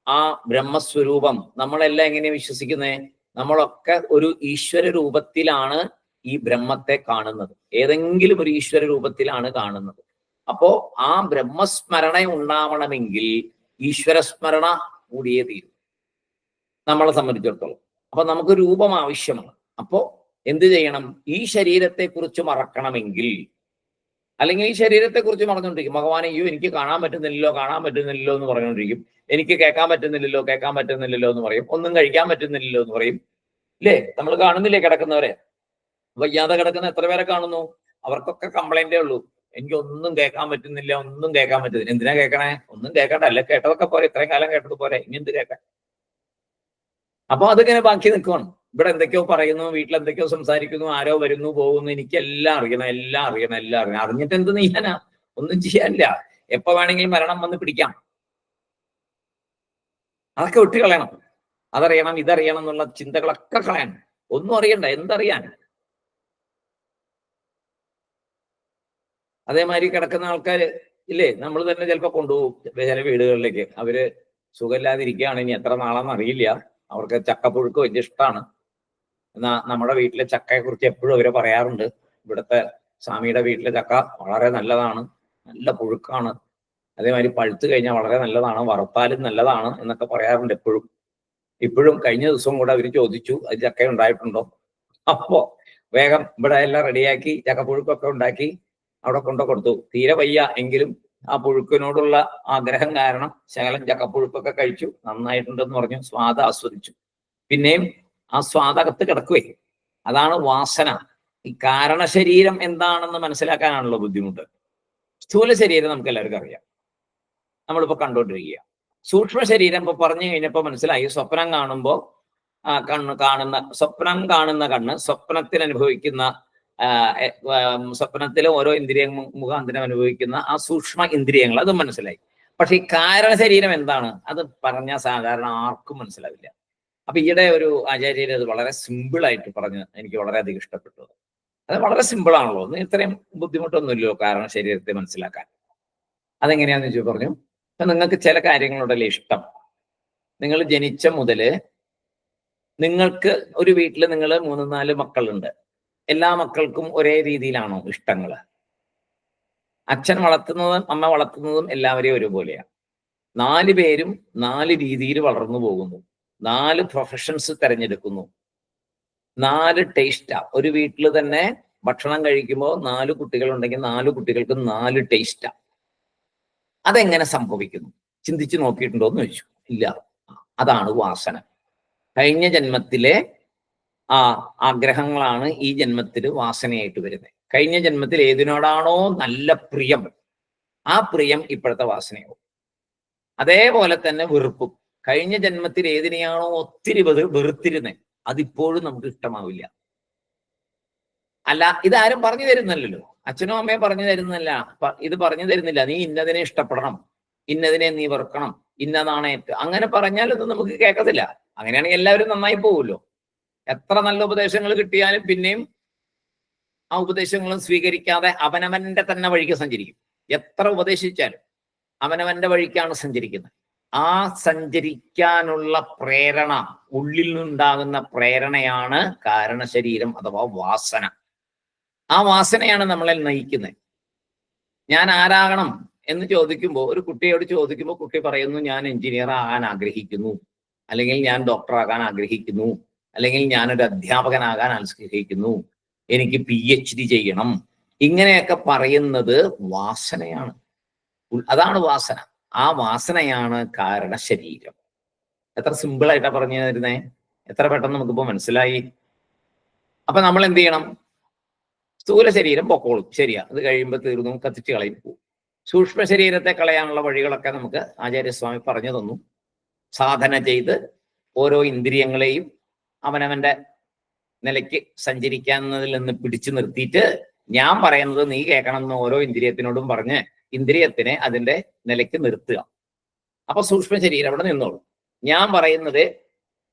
ആ ബ്രഹ്മസ്വരൂപം, നമ്മളെല്ലാം എങ്ങനെ വിശ്വസിക്കുന്നേ? നമ്മളൊക്കെ ഒരു ഈശ്വര രൂപത്തിലാണ് ഈ ബ്രഹ്മത്തെ കാണുന്നത്. ഏതെങ്കിലും ഒരു ഈശ്വര രൂപത്തിലാണ് കാണുന്നത്. അപ്പോ ആ ബ്രഹ്മസ്മരണ ഉണ്ടാവണമെങ്കിൽ ഈശ്വരസ്മരണ കൂടിയേ തീരും നമ്മളെ സംബന്ധിച്ചിടത്തോളം. അപ്പൊ നമുക്ക് രൂപം ആവശ്യമാണ്. അപ്പോ എന്ത് ചെയ്യണം? ഈ ശരീരത്തെ കുറിച്ച് മറക്കണമെങ്കിൽ, അല്ലെങ്കിൽ ഈ ശരീരത്തെ കുറിച്ച് പറഞ്ഞുകൊണ്ടിരിക്കും. ഭഗവാനെ, അയ്യോ എനിക്ക് കാണാൻ പറ്റുന്നില്ലല്ലോ, കാണാൻ പറ്റുന്നില്ലല്ലോ എന്ന് പറഞ്ഞുകൊണ്ടിരിക്കും. എനിക്ക് കേൾക്കാൻ പറ്റുന്നില്ലല്ലോ, കേൾക്കാൻ പറ്റുന്നില്ലല്ലോ എന്ന് പറയും. ഒന്നും കഴിക്കാൻ പറ്റുന്നില്ലല്ലോ എന്ന് പറയും. ഇല്ലേ? നമ്മൾ കാണുന്നില്ലേ കിടക്കുന്നവരെ? വയ്യാതെ കിടക്കുന്ന എത്ര പേരെ കാണുന്നു? അവർക്കൊക്കെ കംപ്ലൈന്റേ ഉള്ളൂ. എനിക്ക് ഒന്നും കേൾക്കാൻ പറ്റുന്നില്ല, ഒന്നും കേൾക്കാൻ പറ്റുന്നില്ല. എന്തിനാ കേൾക്കണേ? ഒന്നും കേൾക്കണ്ട. അല്ലെ കേട്ടതൊക്കെ പോരെ, ഇത്രയും കാലം കേട്ടത് പോരെ, ഇനി എന്ത് കേൾക്കാൻ? അപ്പൊ അതിങ്ങനെ ബാക്കി നിൽക്കുവാണ്. ഇവിടെ എന്തൊക്കെയോ പറയുന്നു, വീട്ടിൽ എന്തൊക്കെയോ സംസാരിക്കുന്നു, ആരോ വരുന്നു പോകുന്നു, എനിക്കെല്ലാം അറിയണം, എല്ലാം അറിയണം, എല്ലാം അറിയണം. അറിഞ്ഞിട്ട് എന്ത് ചെയ്യാനാ? ഒന്നും ചെയ്യാനില്ല. എപ്പോ വേണമെങ്കിലും മരണം വന്ന് പിടിക്കാം. അതൊക്കെ വിട്ട് കളയണം. അതറിയണം, ഇതറിയണം എന്നുള്ള ചിന്തകളൊക്കെ കളയണം. ഒന്നും അറിയണ്ട, എന്തറിയാൻ? അതേമാതിരി കിടക്കുന്ന ആൾക്കാര് ഇല്ലേ, നമ്മൾ തന്നെ ചിലപ്പോ കൊണ്ടുപോകും ചില വീടുകളിലേക്ക്. അവര് സുഖമില്ലാതിരിക്കുകയാണ്, ഇനി എത്ര നാളെന്ന് അറിയില്ല. അവർക്ക് ചക്കപ്പുഴുക്ക് വലിയ ഇഷ്ടമാണ്. എന്നാ നമ്മുടെ വീട്ടിലെ ചക്കയെ കുറിച്ച് എപ്പോഴും അവര് പറയാറുണ്ട്, ഇവിടുത്തെ സ്വാമിയുടെ വീട്ടിലെ ചക്ക വളരെ നല്ലതാണ്, നല്ല പുഴുക്കാണ്, അതേമാതിരി പഴുത്ത് കഴിഞ്ഞാൽ വളരെ നല്ലതാണ്, വറുത്താലും നല്ലതാണ് എന്നൊക്കെ പറയാറുണ്ട് എപ്പോഴും. ഇപ്പോഴും കഴിഞ്ഞ ദിവസം കൂടെ അവര് ചോദിച്ചു, അത് ചക്ക ഉണ്ടായിട്ടുണ്ടോ? അപ്പോ വേഗം ഇവിടെ എല്ലാം റെഡിയാക്കി ചക്കപ്പുഴുക്കൊക്കെ ഉണ്ടാക്കി അവിടെ കൊണ്ടു കൊടുത്തു. തീരെ വയ്യ എങ്കിലും ആ പുഴുക്കിനോടുള്ള ആഗ്രഹം കാരണം ശകലം ചക്കപ്പുഴുക്കൊക്കെ കഴിച്ചു. നന്നായിട്ടുണ്ടെന്ന് പറഞ്ഞു, സ്വാദ് ആസ്വദിച്ചു. പിന്നെയും ആ സ്വാദകത്ത് കിടക്കുവേ. അതാണ് വാസന. ഈ കാരണശരീരം എന്താണെന്ന് മനസ്സിലാക്കാനാണല്ലോ ബുദ്ധിമുട്ട്. സ്ഥൂല ശരീരം നമുക്ക് എല്ലാവർക്കും അറിയാം, നമ്മളിപ്പോ കണ്ടുകൊണ്ടിരിക്കുക. സൂക്ഷ്മ ശരീരം ഇപ്പൊ പറഞ്ഞു കഴിഞ്ഞപ്പോ മനസ്സിലായി. സ്വപ്നം കാണുമ്പോ സ്വപ്നം കാണുന്ന കണ്ണ്, സ്വപ്നത്തിൽ അനുഭവിക്കുന്ന സ്വപ്നത്തിലെ ഓരോ ഇന്ദ്രിയ മുഖാന്തരം അനുഭവിക്കുന്ന ആ സൂക്ഷ്മ ഇന്ദ്രിയങ്ങൾ, അത് മനസ്സിലായി. പക്ഷെ ഈ കാരണ ശരീരം എന്താണ്? അത് പറഞ്ഞാൽ സാധാരണ ആർക്കും മനസ്സിലാവില്ല. അപ്പൊ ഈയിടെ ഒരു ആചാര്യര് അത് വളരെ സിമ്പിളായിട്ട് പറഞ്ഞ് എനിക്ക് വളരെയധികം ഇഷ്ടപ്പെട്ടു. അത് വളരെ സിമ്പിൾ ആണല്ലോ, ഇത്രയും ബുദ്ധിമുട്ടൊന്നുമില്ലല്ലോ കാരണം ശരീരത്തെ മനസ്സിലാക്കാൻ. അതെങ്ങനെയാന്ന് വെച്ചാൽ പറഞ്ഞു, അപ്പൊ നിങ്ങൾക്ക് ചില കാര്യങ്ങളോടല്ലേ ഇഷ്ടം. നിങ്ങൾ ജനിച്ച മുതല് നിങ്ങൾക്ക് ഒരു വീട്ടിൽ നിങ്ങൾ 3-4 മക്കളുണ്ട്. എല്ലാ മക്കൾക്കും ഒരേ രീതിയിലാണോ ഇഷ്ടങ്ങള്? അച്ഛൻ വളർത്തുന്നതും അമ്മ വളർത്തുന്നതും എല്ലാവരെയും ഒരുപോലെയാണ്. 4 പേരും 4 രീതിയിൽ വളർന്നു പോകുന്നു. 4 പ്രൊഫഷൻസ് തിരഞ്ഞെടുക്കുന്നു. 4 ടേസ്റ്റാ. ഒരു വീട്ടിൽ തന്നെ ഭക്ഷണം കഴിക്കുമ്പോൾ 4 കുട്ടികളുണ്ടെങ്കിൽ 4 കുട്ടികൾക്ക് 4 ടേസ്റ്റാ. അതെങ്ങനെ സംഭവിക്കുന്നു? ചിന്തിച്ചു നോക്കിയിട്ടുണ്ടോ എന്ന് ചോദിച്ചു. ഇല്ല. അതാണ് വാസന. കഴിഞ്ഞ ജന്മത്തിലെ ആ ആഗ്രഹങ്ങളാണ് ഈ ജന്മത്തിൽ വാസനയായിട്ട് വരുന്നത്. കഴിഞ്ഞ ജന്മത്തിൽ ഏതിനോടാണോ നല്ല പ്രിയം, ആ പ്രിയം ഇപ്പോഴത്തെ വാസനയാവും. അതേപോലെ തന്നെ വെറുപ്പും. കഴിഞ്ഞ ജന്മത്തിൽ ഏതിനെയാണോ ഒത്തിരി വെറുത്തിരുന്നത്, അതിപ്പോഴും നമുക്ക് ഇഷ്ടമാവില്ല. അല്ല, ഇതാരും പറഞ്ഞു തരുന്നല്ലോ. അച്ഛനും അമ്മയും പറഞ്ഞു തരുന്നല്ല, ഇത് പറഞ്ഞു തരുന്നില്ല. നീ ഇന്നതിനെ ഇഷ്ടപ്പെടണം, ഇന്നതിനെ നീ വെറുക്കണം, ഇന്നതാണ് അങ്ങനെ പറഞ്ഞാലൊന്നും നമുക്ക് കേൾക്കത്തില്ല. അങ്ങനെയാണെങ്കിൽ എല്ലാവരും നന്നായി പോകുമല്ലോ. എത്ര നല്ല ഉപദേശങ്ങൾ കിട്ടിയാലും പിന്നെയും ആ ഉപദേശങ്ങളും സ്വീകരിക്കാതെ അവനവന്റെ തന്നെ വഴിക്ക് സഞ്ചരിക്കും. എത്ര ഉപദേശിച്ചാലും അവനവന്റെ വഴിക്കാണ് സഞ്ചരിക്കുന്നത്. ആ സഞ്ചരിക്കാനുള്ള പ്രേരണ, ഉള്ളിൽ നിന്നുണ്ടാകുന്ന പ്രേരണയാണ് കാരണശരീരം അഥവാ വാസന. ആ വാസനയാണ് നമ്മളെ നയിക്കുന്നത്. ഞാൻ ആരാകണം എന്ന് ചോദിക്കുമ്പോൾ, ഒരു കുട്ടിയോട് ചോദിക്കുമ്പോൾ കുട്ടി പറയുന്നു ഞാൻ എഞ്ചിനീയർ ആകാൻ ആഗ്രഹിക്കുന്നു, അല്ലെങ്കിൽ ഞാൻ ഡോക്ടറാകാൻ ആഗ്രഹിക്കുന്നു, അല്ലെങ്കിൽ ഞാനൊരു അധ്യാപകനാകാൻ ആഗ്രഹിക്കുന്നു, എനിക്ക് PhD ചെയ്യണം. ഇങ്ങനെയൊക്കെ പറയുന്നത് വാസനയാണ്. അതാണ് വാസന. ആ വാസനയാണ് കാരണശരീരം. എത്ര സിമ്പിളായിട്ടാ പറഞ്ഞു തരുന്നേ, എത്ര പെട്ടെന്ന് നമുക്കിപ്പോ മനസ്സിലായി. അപ്പൊ നമ്മൾ എന്ത് ചെയ്യണം? സ്ഥൂല ശരീരം പൊക്കോളും, ശരിയാ. അത് കഴിയുമ്പോൾ തീർന്നു, കത്തിച്ച് കളയും, പോകും. സൂക്ഷ്മ ശരീരത്തെ കളയാനുള്ള വഴികളൊക്കെ നമുക്ക് ആചാര്യസ്വാമി പറഞ്ഞു തന്നു. സാധന ചെയ്ത് ഓരോ ഇന്ദ്രിയങ്ങളെയും അവനവന്റെ നിലയ്ക്ക് സഞ്ചരിക്കാവുന്നതിൽ നിന്ന് പിടിച്ചു നിർത്തിയിട്ട് ഞാൻ പറയുന്നത് നീ കേൾക്കണം എന്ന് ഓരോ ഇന്ദ്രിയത്തിനോടും പറഞ്ഞ് ഇന്ദ്രിയത്തിനെ അതിന്റെ നിലയ്ക്ക് നിർത്തുക. അപ്പൊ സൂക്ഷ്മ ശരീരം അവിടെ നിന്നോളൂ. ഞാൻ പറയുന്നത്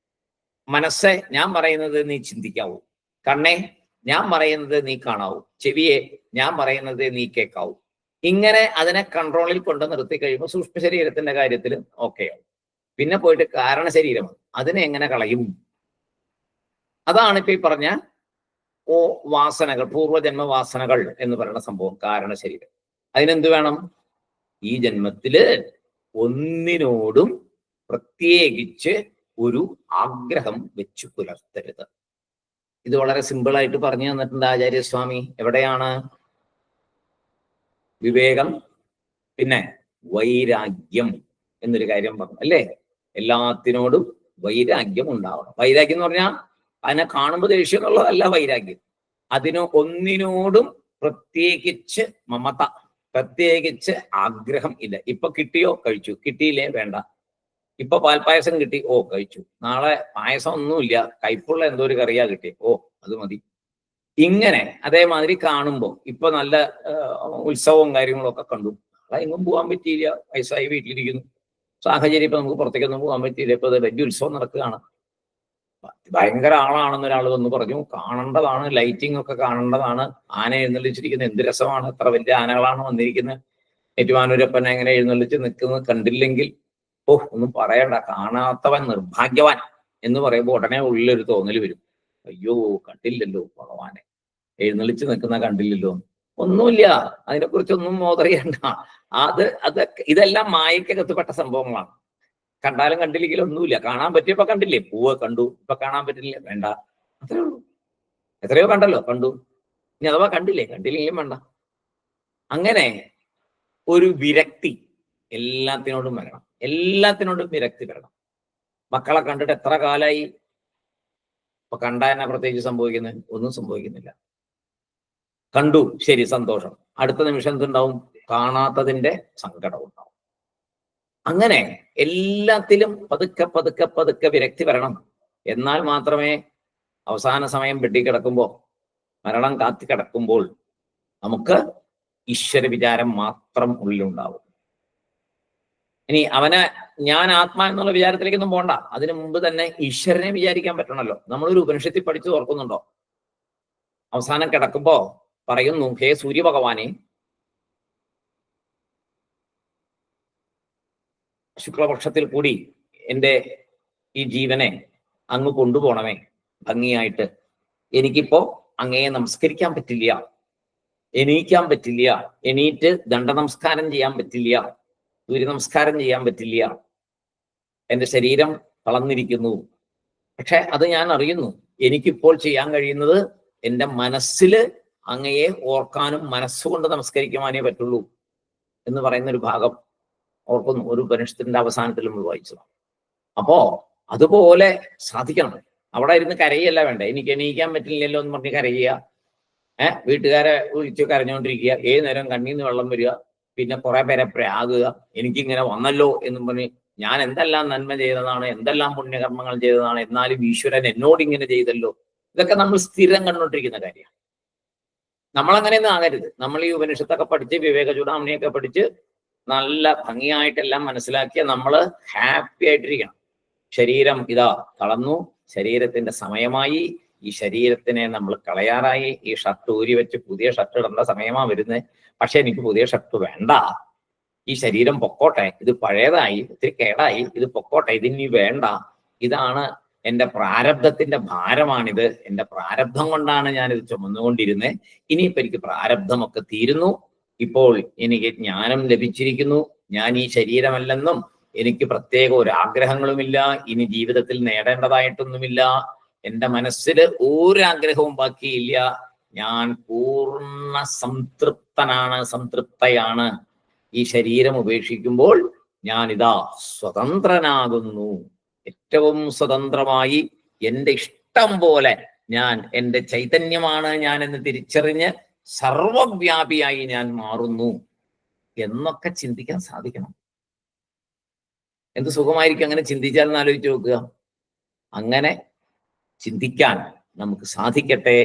മനസ്സെ, ഞാൻ പറയുന്നത് നീ ചിന്തിക്കാവൂ. കണ്ണെ, ഞാൻ പറയുന്നത് നീ കാണാവൂ. ചെവിയെ, ഞാൻ പറയുന്നത് നീ കേൾക്കാവൂ. ഇങ്ങനെ അതിനെ കൺട്രോളിൽ കൊണ്ട് നിർത്തി കഴിയുമ്പോൾ സൂക്ഷ്മ ശരീരത്തിന്റെ കാര്യത്തിൽ ഓക്കെ ആവും. പിന്നെ പോയിട്ട് കാരണശരീരം, അതിനെ എങ്ങനെ കളയും? അതാണ് ഇപ്പൊ ഈ പറഞ്ഞ വാസനകൾ, പൂർവ്വജന്മ വാസനകൾ എന്ന് പറയുന്ന സംഭവം, കാരണശരീരം. അതിനെന്ത് വേണം? ഈ ജന്മത്തില് ഒന്നിനോടും പ്രത്യേകിച്ച് ഒരു ആഗ്രഹം വെച്ചു പുലർത്തരുത്. ഇത് വളരെ സിമ്പിളായിട്ട് പറഞ്ഞു തന്നിട്ടുണ്ട് ആചാര്യസ്വാമി. എവിടെയാണ്? വിവേകം, പിന്നെ വൈരാഗ്യം എന്നൊരു കാര്യം പറഞ്ഞു അല്ലേ? എല്ലാത്തിനോടും വൈരാഗ്യം ഉണ്ടാവണം. വൈരാഗ്യം എന്ന് പറഞ്ഞാൽ അതിനെ കാണുമ്പോൾ ദേഷ്യം എന്നുള്ളതല്ല വൈരാഗ്യം. ഒന്നിനോടും പ്രത്യേകിച്ച് മമത, പ്രത്യേകിച്ച് ആഗ്രഹം ഇല്ല. ഇപ്പൊ കിട്ടിയോ കഴിച്ചു, കിട്ടിയില്ലേ വേണ്ട. ഇപ്പൊ പാൽപ്പായസം കിട്ടി, ഓ കഴിച്ചു. നാളെ പായസം ഒന്നുമില്ല, കയ്പുള്ള എന്തോ ഒരു കറിയാ കിട്ടി, ഓ അത് മതി. ഇങ്ങനെ അതേമാതിരി കാണുമ്പോൾ ഇപ്പൊ നല്ല ഉത്സവവും കാര്യങ്ങളും ഒക്കെ കണ്ടു, നാളെ എങ്ങും പോകാൻ പറ്റിയില്ല, വയസ്സായി വീട്ടിലിരിക്കുന്നു, സാഹചര്യം ഇപ്പൊ നമുക്ക് പുറത്തേക്കൊന്നും പോകാൻ പറ്റിയില്ല, ഇപ്പൊ അത് വലിയ ഉത്സവം നടക്കുകയാണ്, ഭയങ്കര ആളാണെന്ന് ഒരാൾ വന്ന് പറഞ്ഞു, കാണേണ്ടതാണ്, ലൈറ്റിംഗ് ഒക്കെ കാണേണ്ടതാണ്, ആന എഴുന്നള്ളിച്ചിരിക്കുന്നത് എന്ത് രസമാണ്, എത്ര വലിയ ആനകളാണ് വന്നിരിക്കുന്നത്, ഏറ്റുമാനൂരപ്പനെ എങ്ങനെ എഴുന്നള്ളിച്ച് നിൽക്കുന്നത് കണ്ടില്ലെങ്കിൽ ഓ ഒന്നും പറയണ്ട, കാണാത്തവൻ നിർഭാഗ്യവാൻ എന്ന് പറയുമ്പോൾ ഉടനെ ഉള്ളിലൊരു തോന്നൽ വരും, അയ്യോ കണ്ടില്ലല്ലോ ഭഗവാനെ, എഴുന്നള്ളിച്ച് നിൽക്കുന്ന കണ്ടില്ലല്ലോ. ഒന്നുമില്ല, അതിനെക്കുറിച്ചൊന്നും മോദറിയണ്ട. അതൊക്കെ ഇതെല്ലാം മായക്കകത്തുപെട്ട സംഭവങ്ങളാണ്. കണ്ടാലും കണ്ടില്ലെങ്കിലും ഒന്നുമില്ല. കാണാൻ പറ്റിയപ്പോ കണ്ടില്ലേ, പൂവ് കണ്ടു, ഇപ്പൊ കാണാൻ പറ്റില്ല, വേണ്ട, അത്രേ ഉള്ളൂ. എത്രയോ കണ്ടല്ലോ, കണ്ടു. ഇനി അഥവാ കണ്ടില്ലെങ്കിലും വേണ്ട. അങ്ങനെ ഒരു വിരക്തി എല്ലാത്തിനോടും വരണം, എല്ലാത്തിനോടും വിരക്തി വരണം. മക്കളെ കണ്ടിട്ട് എത്ര കാലായി, ഇപ്പൊ കണ്ടാ എന്നാ പ്രത്യേകിച്ച് സംഭവിക്കുന്നത്? ഒന്നും സംഭവിക്കുന്നില്ല. കണ്ടു, ശരി, സന്തോഷം. അടുത്ത നിമിഷം എന്തുണ്ടാവും? കാണാത്തതിന്റെ സങ്കടം ഉണ്ടാവും. അങ്ങനെ എല്ലാത്തിലും പതുക്കെ പതുക്കെ പതുക്കെ വിരക്തി വരണം. എന്നാൽ മാത്രമേ അവസാന സമയം വെട്ടിക്കിടക്കുമ്പോൾ, മരണം കാത്തി കിടക്കുമ്പോൾ നമുക്ക് ഈശ്വര വിചാരം മാത്രം ഉള്ളിലുണ്ടാവും. ഇനി അവനെ ഞാൻ ആത്മാ എന്നുള്ള വിചാരത്തിലേക്കൊന്നും പോണ്ട. അതിനു മുമ്പ് തന്നെ ഈശ്വരനെ വിചാരിക്കാൻ പറ്റണല്ലോ. നമ്മളൊരു ഉപനിഷത്തിൽ പഠിച്ചു ഓർക്കുന്നുണ്ടോ? അവസാനം കിടക്കുമ്പോ പറയുന്നു, ഹേ സൂര്യഭഗവാനെ, ശുക്ലപക്ഷത്തിൽ കൂടി എൻ്റെ ഈ ജീവനെ അങ്ങ് കൊണ്ടുപോകണമേ ഭംഗിയായിട്ട്. എനിക്കിപ്പോ അങ്ങയെ നമസ്കരിക്കാൻ പറ്റില്ല, എണീക്കാൻ പറ്റില്ല, എണീറ്റ് ദണ്ഡ നമസ്കാരം ചെയ്യാൻ പറ്റില്ല, സൂര്യ നമസ്കാരം ചെയ്യാൻ പറ്റില്ല, എൻ്റെ ശരീരം തളർന്നിരിക്കുന്നു. പക്ഷെ അത് ഞാൻ അറിയുന്നു. എനിക്കിപ്പോൾ ചെയ്യാൻ കഴിയുന്നത് എൻ്റെ മനസ്സിൽ അങ്ങയെ ഓർക്കാനും മനസ്സുകൊണ്ട് നമസ്കരിക്കുവാനേ പറ്റുള്ളൂ എന്ന് പറയുന്ന ഒരു ഭാഗം ഓർക്കുന്നു. ഒരു ഉപനിഷത്തിന്റെ അവസാനത്തിൽ നമ്മൾ വായിച്ചതാണ്. അപ്പോ അതുപോലെ സാധിക്കണം. അവിടെ ഇരുന്ന് കരയല്ല വേണ്ട. എനിക്ക് എണീക്കാൻ പറ്റില്ലല്ലോ എന്ന് പറഞ്ഞ് കരയുക, വീട്ടുകാരെ വിളിച്ച് കരഞ്ഞുകൊണ്ടിരിക്കുക, ഏത് നേരം കണ്ണീന്ന് വെള്ളം വരിക, പിന്നെ കുറെ പേരെ പ്രാകുക, എനിക്കിങ്ങനെ വന്നല്ലോ എന്നും പറഞ്ഞ് ഞാൻ എന്തെല്ലാം നന്മ ചെയ്തതാണ്, എന്തെല്ലാം പുണ്യകർമ്മങ്ങൾ ചെയ്തതാണ്, എന്നാലും ഈശ്വരൻ എന്നോട് ഇങ്ങനെ ചെയ്തല്ലോ. ഇതൊക്കെ നമ്മൾ സ്ഥിരം കണ്ടുകൊണ്ടിരിക്കുന്ന കാര്യമാണ്. നമ്മളങ്ങനെയൊന്നും ആകരുത്. നമ്മൾ ഈ ഉപനിഷത്തൊക്കെ പഠിച്ച് വിവേക ചൂടാമണിയൊക്കെ പഠിച്ച് നല്ല ഭംഗിയായിട്ടെല്ലാം മനസ്സിലാക്കിയ നമ്മള് ഹാപ്പി ആയിട്ടിരിക്കണം. ശരീരം ഇതാ തളർന്നു, ശരീരത്തിന്റെ സമയമായി, ഈ ശരീരത്തിനെ നമ്മൾ കളയാറായി, ഈ ഷർട്ട് ഊരി വെച്ച് പുതിയ ഷർട്ട് ഇടേണ്ട സമയമാ വരുന്നത്. പക്ഷെ എനിക്ക് പുതിയ ഷർട്ട് വേണ്ട, ഈ ശരീരം പൊക്കോട്ടെ, ഇത് പഴയതായി, ഇത്തിരി കേടായി, ഇത് പൊക്കോട്ടെ, ഇതിനി വേണ്ട. ഇതാണ് എൻ്റെ പ്രാരബ്ധത്തിന്റെ ഭാരമാണിത്, എൻ്റെ പ്രാരബ്ധം കൊണ്ടാണ് ഞാനിത് ചുമന്നുകൊണ്ടിരുന്നത്. ഇനിയിപ്പോ എനിക്ക് പ്രാരബ്ധമൊക്കെ തീരുന്നു, ഇപ്പോൾ എനിക്ക് ജ്ഞാനം ലഭിച്ചിരിക്കുന്നു, ഞാൻ ഈ ശരീരമല്ലെന്നും എനിക്ക് പ്രത്യേക ഒരു ആഗ്രഹങ്ങളുമില്ല, ഇനി ജീവിതത്തിൽ നേടേണ്ടതായിട്ടൊന്നുമില്ല, എൻ്റെ മനസ്സിൽ ഒരാഗ്രഹവും ബാക്കിയില്ല, ഞാൻ പൂർണ്ണ സംതൃപ്തനാണ്, സംതൃപ്തയാണ്. ഈ ശരീരം ഉപേക്ഷിക്കുമ്പോൾ ഞാൻ ഇതാ സ്വതന്ത്രനാകുന്നു. ഏറ്റവും സ്വതന്ത്രമായി എൻ്റെ ഇഷ്ടം പോലെ ഞാൻ എൻ്റെ ചൈതന്യമാണ് ഞാൻ എന്ന് തിരിച്ചറിഞ്ഞ് സർവവ്യാപിയായി ഞാൻ മാറുന്നു എന്നൊക്കെ ചിന്തിക്കാൻ സാധിക്കണം. എന്ത് സുഖമായിരിക്കും അങ്ങനെ ചിന്തിച്ചാൽ എന്ന് ആലോചിച്ച് നോക്കുക. അങ്ങനെ ചിന്തിക്കാൻ നമുക്ക് സാധിക്കട്ടെ.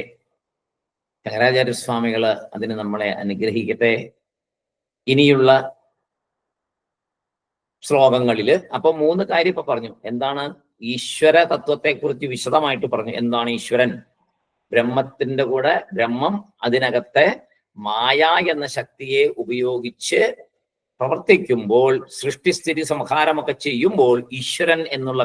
ശങ്കരാചാര്യസ്വാമികള് അതിന് നമ്മളെ അനുഗ്രഹിക്കട്ടെ. ഇനിയുള്ള ശ്ലോകങ്ങളില് അപ്പൊ 3 കാര്യം ഇപ്പൊ പറഞ്ഞു. എന്താണ്? ഈശ്വര തത്വത്തെക്കുറിച്ച് വിശദമായിട്ട് പറഞ്ഞു. എന്താണ് ഈശ്വരൻ? ബ്രഹ്മത്തിന്റെ കൂടെ ബ്രഹ്മം, അതിനകത്തെ മായ എന്ന ശക്തിയെ ഉപയോഗിച്ച് പ്രവർത്തിക്കുമ്പോൾ, സൃഷ്ടിസ്ഥിതി സംഹാരമൊക്കെ ചെയ്യുമ്പോൾ ഈശ്വരൻ എന്നുള്ള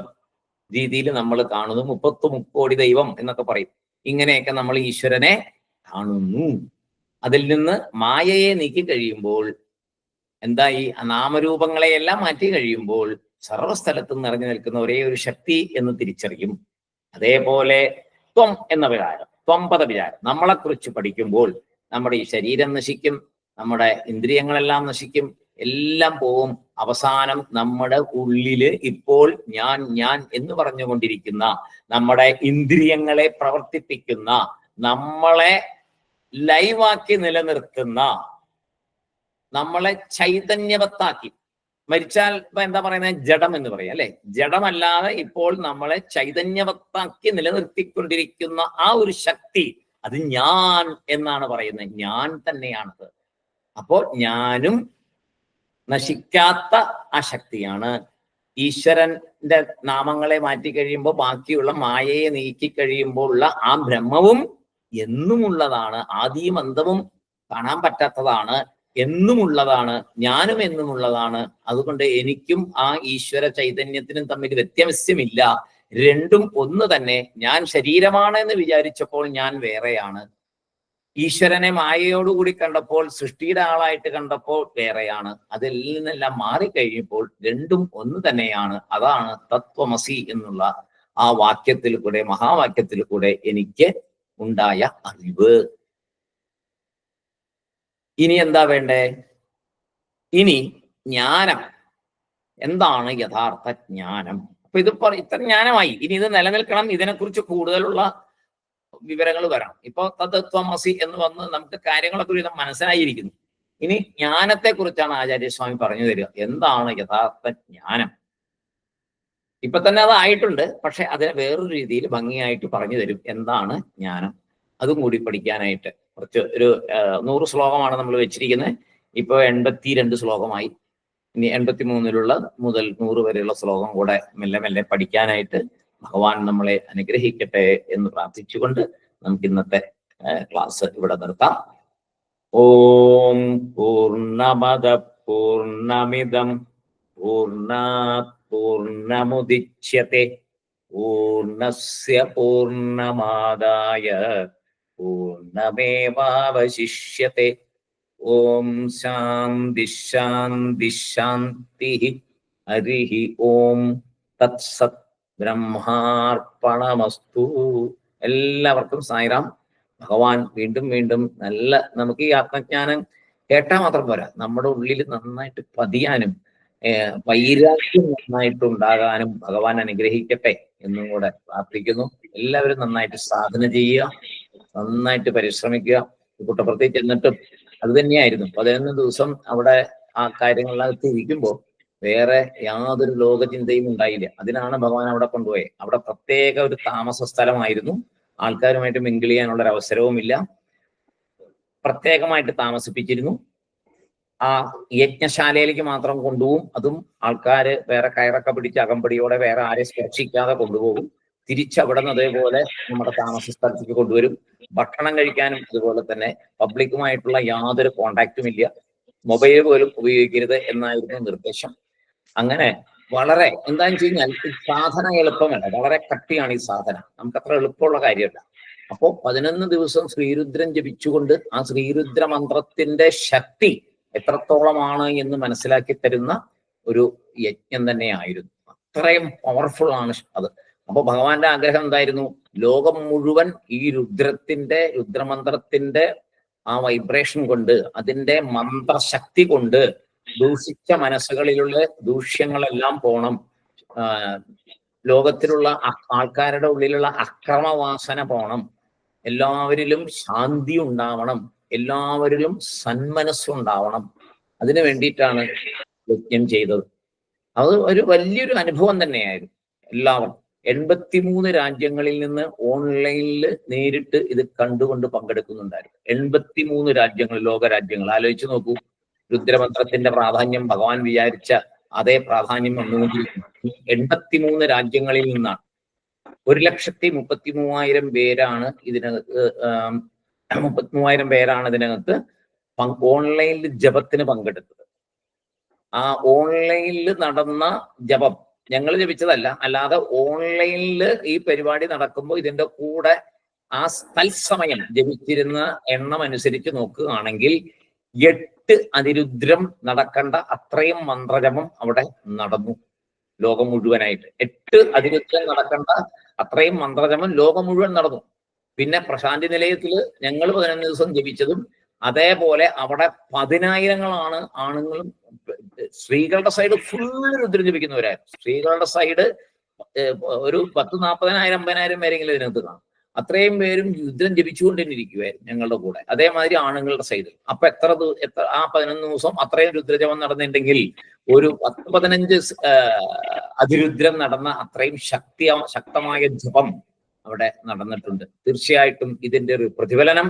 രീതിയിൽ നമ്മൾ കാണുന്നു. 30 കോടി ദൈവം എന്നൊക്കെ പറയും. ഇങ്ങനെയൊക്കെ നമ്മൾ ഈശ്വരനെ കാണുന്നു. അതിൽ നിന്ന് മായയെ നീക്കി കഴിയുമ്പോൾ എന്തായി? നാമരൂപങ്ങളെയെല്ലാം മാറ്റി കഴിയുമ്പോൾ സർവസ്ഥലത്തും നിറഞ്ഞു നിൽക്കുന്ന ഒരേ ഒരു ശക്തി എന്ന് തിരിച്ചറിയും. അതേപോലെ ത്വം എന്ന വിചാരം, ത്വംപദ വിചാരം നമ്മളെക്കുറിച്ച് പഠിക്കുമ്പോൾ നമ്മുടെ ഈ ശരീരം നശിക്കും, നമ്മുടെ ഇന്ദ്രിയങ്ങളെല്ലാം നശിക്കും, എല്ലാം പോവും. അവസാനം നമ്മുടെ ഉള്ളില് ഇപ്പോൾ ഞാൻ എന്ന് പറഞ്ഞുകൊണ്ടിരിക്കുന്ന, നമ്മുടെ ഇന്ദ്രിയങ്ങളെ പ്രവർത്തിപ്പിക്കുന്ന, നമ്മളെ ലൈവാക്കി നിലനിർത്തുന്ന, നമ്മളെ ചൈതന്യവത്താക്കി, മരിച്ചാൽ ഇപ്പൊ എന്താ പറയുന്നത്? ജഡം എന്ന് പറയാം അല്ലെ? ജഡമല്ലാതെ ഇപ്പോൾ നമ്മളെ ചൈതന്യവത്താക്കി നിലനിർത്തിക്കൊണ്ടിരിക്കുന്ന ആ ഒരു ശക്തി, അത് ഞാൻ എന്നാണ് പറയുന്നത്. ഞാൻ തന്നെയാണത്. അപ്പോൾ ഞാനും നശിക്കാത്ത ആ ശക്തിയാണ്. ഈശ്വരന്റെ നാമങ്ങളെ മാറ്റി കഴിയുമ്പോൾ, ബാക്കിയുള്ള മായയെ നീക്കി കഴിയുമ്പോൾ ഉള്ള ആ ബ്രഹ്മവും എന്നുമുള്ളതാണ്, ആദിയും അന്തവും കാണാൻ പറ്റാത്തതാണ്, എന്നുമുള്ളതാണ്, ഞാനും എന്നുമുള്ളതാണ്. അതുകൊണ്ട് എനിക്കും ആ ഈശ്വര ചൈതന്യത്തിനും തമ്മിൽ വ്യത്യാസമില്ല, രണ്ടും ഒന്ന് തന്നെ. ഞാൻ ശരീരമാണ് എന്ന് വിചാരിച്ചപ്പോൾ ഞാൻ വേറെയാണ്, ഈശ്വരനെ മായയോടുകൂടി കണ്ടപ്പോൾ, സൃഷ്ടിയുടെ ആളായിട്ട് കണ്ടപ്പോൾ വേറെയാണ്. അതിൽ നിന്നെല്ലാം മാറിക്കഴിഞ്ഞപ്പോൾ രണ്ടും ഒന്ന് തന്നെയാണ്. അതാണ് തത്വമസി എന്നുള്ള ആ വാക്യത്തിൽ കൂടെ, മഹാവാക്യത്തിൽ കൂടെ എനിക്ക് ഉണ്ടായ അറിവ്. ഇനി എന്താ വേണ്ടേ? ഇനി ജ്ഞാനം. എന്താണ് യഥാർത്ഥ ജ്ഞാനം? അപ്പൊ ഇത് ഇത്ര ജ്ഞാനമായി. ഇനി ഇത് നിലനിൽക്കണം, ഇതിനെക്കുറിച്ച് കൂടുതലുള്ള വിവരങ്ങൾ വരണം. ഇപ്പൊ തത്വമസി എന്ന് വന്ന് നമുക്ക് കാര്യങ്ങളൊക്കെ ഒരു വിധം മനസ്സിലായിരിക്കുന്നു. ഇനി ജ്ഞാനത്തെ കുറിച്ചാണ് ആചാര്യസ്വാമി പറഞ്ഞു തരിക. എന്താണ് യഥാർത്ഥ ജ്ഞാനം? ഇപ്പൊ തന്നെ അത് ആയിട്ടുണ്ട്, പക്ഷെ അതിനെ വേറൊരു രീതിയിൽ ഭംഗിയായിട്ട് പറഞ്ഞു തരും. എന്താണ് ജ്ഞാനം? അതും കൂടി പഠിക്കാനായിട്ട് കുറച്ച് ഒരു 100 ശ്ലോകമാണ് നമ്മൾ വെച്ചിരിക്കുന്നത്. ഇപ്പൊ 82 ശ്ലോകമായി. ഇനി 83 മുതൽ 100 വരെയുള്ള ശ്ലോകം കൂടെ മെല്ലെ മെല്ലെ പഠിക്കാനായിട്ട് ഭഗവാൻ നമ്മളെ അനുഗ്രഹിക്കട്ടെ എന്ന് പ്രാർത്ഥിച്ചുകൊണ്ട് നമുക്ക് ഇന്നത്തെ ക്ലാസ് ഇവിടെ നിർത്താം. ഓം പൂർണ്ണമദ പൂർണ്ണമിദം പൂർണ്ണാത് പൂർണ്ണമുദിച്യത്തെ പൂർണ്ണസ്യ പൂർണ്ണമാദായ പൂർണ്ണമേവാവശിഷ്യത്തെ. ഓം ശാന്തി ശാന്തി ശാന്തി. ഹരി ഓം തത്സത്. ബ്രഹ്മാർപ്പണമസ്തു. എല്ലാവർക്കും സായിറാം. ഭഗവാൻ വീണ്ടും വീണ്ടും നമുക്ക് ഈ ആത്മജ്ഞാനം കേട്ടാൽ മാത്രം പോരാ, നമ്മുടെ ഉള്ളിൽ നന്നായിട്ട് പതിയാനും വൈരാഗ്യം നന്നായിട്ട് ഉണ്ടാകാനും ഭഗവാൻ അനുഗ്രഹിക്കട്ടെ എന്നും കൂടെ പ്രാർത്ഥിക്കുന്നു. എല്ലാവരും നന്നായിട്ട് സാധന ചെയ്യുക, നന്നായിട്ട് പരിശ്രമിക്കുക. കുട്ടപ്പുറത്തേക്ക് ചെന്നിട്ടും അത് തന്നെയായിരുന്നു. 11 ദിവസം അവിടെ ആ കാര്യങ്ങളിനകത്ത് ഇരിക്കുമ്പോൾ വേറെ യാതൊരു ലോകചിന്തയും ഉണ്ടായില്ല. അതിനാണ് ഭഗവാൻ അവിടെ കൊണ്ടുപോയത്. അവിടെ പ്രത്യേക ഒരു താമസ സ്ഥലമായിരുന്നു. ആൾക്കാരുമായിട്ട് മിങ്കിൾ ചെയ്യാനുള്ള ഒരു അവസരവുമില്ല. പ്രത്യേകമായിട്ട് താമസിപ്പിച്ചിരുന്നു. ആ യജ്ഞശാലയിലേക്ക് മാത്രം കൊണ്ടുപോകും. അതും ആൾക്കാര് വേറെ കയറൊക്കെ പിടിച്ച് അകമ്പടിയോടെ വേറെ ആരെ സ്പർശിക്കാതെ കൊണ്ടുപോകും. തിരിച്ചവിടെ നിന്ന് അതേപോലെ നമ്മുടെ താമസ സ്ഥലത്തേക്ക് കൊണ്ടുവരും. ഭക്ഷണം കഴിക്കാനും അതുപോലെ തന്നെ. പബ്ലിക്കുമായിട്ടുള്ള യാതൊരു കോണ്ടാക്റ്റും ഇല്ല. മൊബൈൽ പോലും ഉപയോഗിക്കരുത് എന്നായിരുന്നു നിർദ്ദേശം. അങ്ങനെ വളരെ എന്താണെന്ന് വെച്ച് കഴിഞ്ഞാൽ സാധന എളുപ്പമല്ല, വളരെ കട്ടിയാണ് ഈ സാധന. നമുക്ക് അത്ര എളുപ്പമുള്ള കാര്യമല്ല. അപ്പോ 11 ദിവസം ശ്രീരുദ്രൻ ജപിച്ചുകൊണ്ട് ആ ശ്രീരുദ്ര മന്ത്രത്തിന്റെ ശക്തി എത്രത്തോളമാണ് എന്ന് മനസ്സിലാക്കി തരുന്ന ഒരു യജ്ഞം തന്നെയായിരുന്നു. അത്രയും പവർഫുൾ ആണ് അത്. അപ്പൊ ഭഗവാന്റെ ആഗ്രഹം എന്തായിരുന്നു? ലോകം മുഴുവൻ ഈ രുദ്രമന്ത്രത്തിന്റെ ആ വൈബ്രേഷൻ കൊണ്ട്, അതിന്റെ മന്ത്രശക്തി കൊണ്ട് ദൂഷിച്ച മനസ്സുകളിലുള്ള ദൂഷ്യങ്ങളെല്ലാം പോണം. ലോകത്തിലുള്ള ആൾക്കാരുടെ ഉള്ളിലുള്ള അക്രമവാസന പോണം. എല്ലാവരിലും ശാന്തി ഉണ്ടാവണം. എല്ലാവരിലും സന്മനസ്സുണ്ടാവണം. അതിനു വേണ്ടിയിട്ടാണ് യജ്ഞം ചെയ്തത്. അത് ഒരു വലിയൊരു അനുഭവം തന്നെയായിരുന്നു. എല്ലാവർക്കും 83 രാജ്യങ്ങളിൽ നിന്ന് ഓൺലൈനിൽ നേരിട്ട് ഇത് കണ്ടുകൊണ്ട് പങ്കെടുക്കുന്നുണ്ടായിരുന്നു. 83 രാജ്യങ്ങൾ, ലോകരാജ്യങ്ങൾ. ആലോചിച്ച് നോക്കൂ. രുദ്രമന്ത്രത്തിന്റെ പ്രാധാന്യം ഭഗവാൻ വിചാരിച്ച അതേ പ്രാധാന്യം വന്നുകൊണ്ടിരിക്കുന്നു. 83 രാജ്യങ്ങളിൽ നിന്നാണ്. 1,33,000 പേരാണ് ഇതിനകത്ത് 33,000 പേരാണ് ഇതിനകത്ത് ഓൺലൈനിൽ ജപത്തിന് പങ്കെടുത്തത്. ആ ഓൺലൈനിൽ നടന്ന ജപം ഞങ്ങൾ ജപിച്ചതല്ല, അല്ലാതെ ഓൺലൈനിൽ ഈ പരിപാടി നടക്കുമ്പോൾ ഇതിന്റെ കൂടെ ആ തത്സമയം ജപിച്ചിരുന്ന എണ്ണം അനുസരിച്ച് നോക്കുകയാണെങ്കിൽ 8 അതിരുദ്രം നടക്കേണ്ട അത്രയും മന്ത്രജപം അവിടെ നടന്നു. ലോകം മുഴുവനായിട്ട് 8 അതിരുദ്രം നടക്കേണ്ട അത്രയും മന്ത്രജപം ലോകം മുഴുവൻ നടന്നു. പിന്നെ പ്രശാന്തി നിലയത്തിൽ ഞങ്ങൾ 11 ദിവസം ജപിച്ചതും അതേപോലെ അവിടെ 10,000-ങ്ങളാണ് ആണുങ്ങളും. സ്ത്രീകളുടെ സൈഡ് ഫുൾ രുദ്രം ജപിക്കുന്നവരായിരുന്നു. സ്ത്രീകളുടെ സൈഡ് ഒരു 10,000-40,000 50,000 പേരെങ്കിലും ഇതിനകത്ത് കാണും. അത്രയും പേരും രുദ്രം ജപിച്ചുകൊണ്ട് തന്നെ ഇരിക്കുമായിരുന്നു ഞങ്ങളുടെ കൂടെ. അതേമാതിരി ആണുങ്ങളുടെ സൈഡിൽ. അപ്പൊ എത്ര ആ 11 ദിവസം അത്രയും രുദ്രജപം നടന്നിട്ടുണ്ടെങ്കിൽ ഒരു 10-15 അതിരുദ്രം നടന്ന അത്രയും ശക്തമായ ജപം അവിടെ നടന്നിട്ടുണ്ട്. തീർച്ചയായിട്ടും ഇതിന്റെ ഒരു പ്രതിഫലനം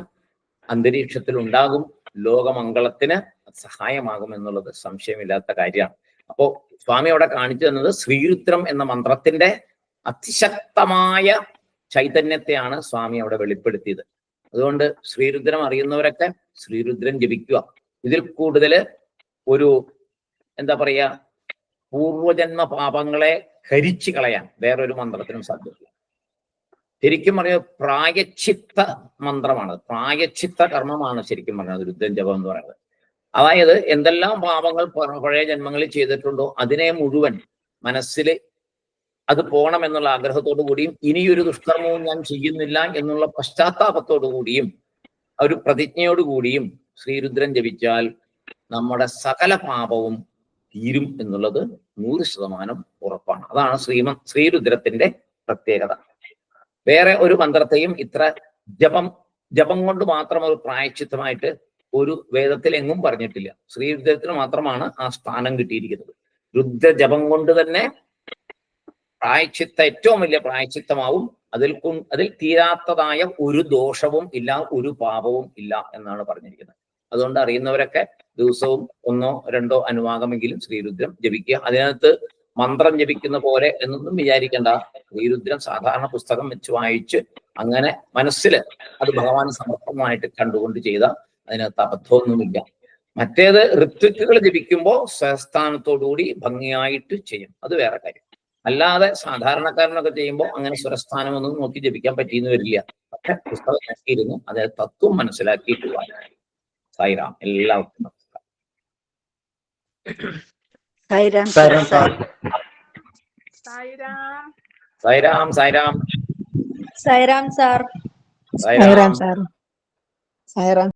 അന്തരീക്ഷത്തിൽ ഉണ്ടാകും. ലോകമംഗളത്തിന് സഹായമാകും എന്നുള്ളത് സംശയമില്ലാത്ത കാര്യമാണ്. അപ്പോ സ്വാമി അവിടെ കാണിച്ചു തന്നത് ശ്രീരുദ്രം എന്ന മന്ത്രത്തിന്റെ അതിശക്തമായ ചൈതന്യത്തെയാണ് സ്വാമി അവിടെ വെളിപ്പെടുത്തിയത്. അതുകൊണ്ട് ശ്രീരുദ്രം അറിയുന്നവരൊക്കെ ശ്രീരുദ്രം ജപിക്കുക. ഇതിൽ കൂടുതൽ ഒരു എന്താ പറയാ, പൂർവജന്മ പാപങ്ങളെ ഹരിച്ചു കളയാൻ വേറൊരു മന്ത്രത്തിനും സാധ്യതയില്ല. ശരിക്കും പറഞ്ഞ പ്രായച്ചിത്ത മന്ത്രമാണ്, പ്രായച്ചിത്ത കർമ്മമാണ് ശരിക്കും പറഞ്ഞത് രുദ്രം ജപം എന്ന് പറയുന്നത്. അതായത് എന്തെല്ലാം പാപങ്ങൾ പഴയ ജന്മങ്ങളിൽ ചെയ്തിട്ടുണ്ടോ അതിനെ മുഴുവൻ മനസ്സിൽ അത് പോകണം എന്നുള്ള ആഗ്രഹത്തോടു കൂടിയും ഇനിയൊരു ദുഷ്കർമ്മവും ഞാൻ ചെയ്യുന്നില്ല എന്നുള്ള പശ്ചാത്താപത്തോടു കൂടിയും ഒരു പ്രതിജ്ഞയോടുകൂടിയും ശ്രീരുദ്രൻ ജപിച്ചാൽ നമ്മുടെ സകല പാപവും തീരും എന്നുള്ളത് 100% ഉറപ്പാണ്. അതാണ് ശ്രീരുദ്രത്തിന്റെ പ്രത്യേകത. വേറെ ഒരു മന്ത്രത്തെയും ഇത്ര ജപം കൊണ്ട് മാത്രം ഒരു പ്രായശ്ചിത്തമായിട്ട് ഒരു വേദത്തിൽ എങ്ങും പറഞ്ഞിട്ടില്ല. ശ്രീരുദ്രത്തിന് മാത്രമാണ് ആ സ്ഥാനം കിട്ടിയിരിക്കുന്നത്. രുദ്രജപം കൊണ്ട് തന്നെ പ്രായശ്ചിത്ത ഏറ്റവും വലിയ പ്രായശ്ചിത്തമാവും. അതിൽ തീരാത്തതായ ഒരു ദോഷവും ഇല്ല, ഒരു പാപവും ഇല്ല എന്നാണ് പറഞ്ഞിരിക്കുന്നത്. അതുകൊണ്ട് അറിയുന്നവരൊക്കെ ദിവസവും 1 or 2 അനുവാകമെങ്കിലും ശ്രീരുദ്രം ജപിക്കുക. അതിനകത്ത് മന്ത്രം ജപിക്കുന്ന പോലെ എന്നൊന്നും വിചാരിക്കേണ്ട. ശ്രീരുദ്രം സാധാരണ പുസ്തകം വെച്ച് വായിച്ച് അങ്ങനെ മനസ്സിൽ അത് ഭഗവാൻ സമർപ്പണമായിട്ട് കണ്ടുകൊണ്ട് ചെയ്ത അതിനകത്ത് അബദ്ധമൊന്നുമില്ല. മറ്റേത് ഋത്വിക്കുകൾ ജപിക്കുമ്പോൾ സ്വരസ്ഥാനത്തോടുകൂടി ഭംഗിയായിട്ട് ചെയ്യും, അത് വേറെ കാര്യം. അല്ലാതെ സാധാരണക്കാരനൊക്കെ ചെയ്യുമ്പോൾ അങ്ങനെ സ്വരസ്ഥാനമൊന്നും നോക്കി ജപിക്കാൻ പറ്റിയെന്ന് വരില്ല. പക്ഷെ പുസ്തകം നോക്കിയിരുന്നു അത് തത്വം മനസ്സിലാക്കിയിട്ട് വായിക്കും. സായിറാം, എല്ലാവർക്കും നമസ്കാരം. സായിരാം സായിറാം സായിരാം സായിറാം സായിരാം സാർ സായിറാം സായിരാം.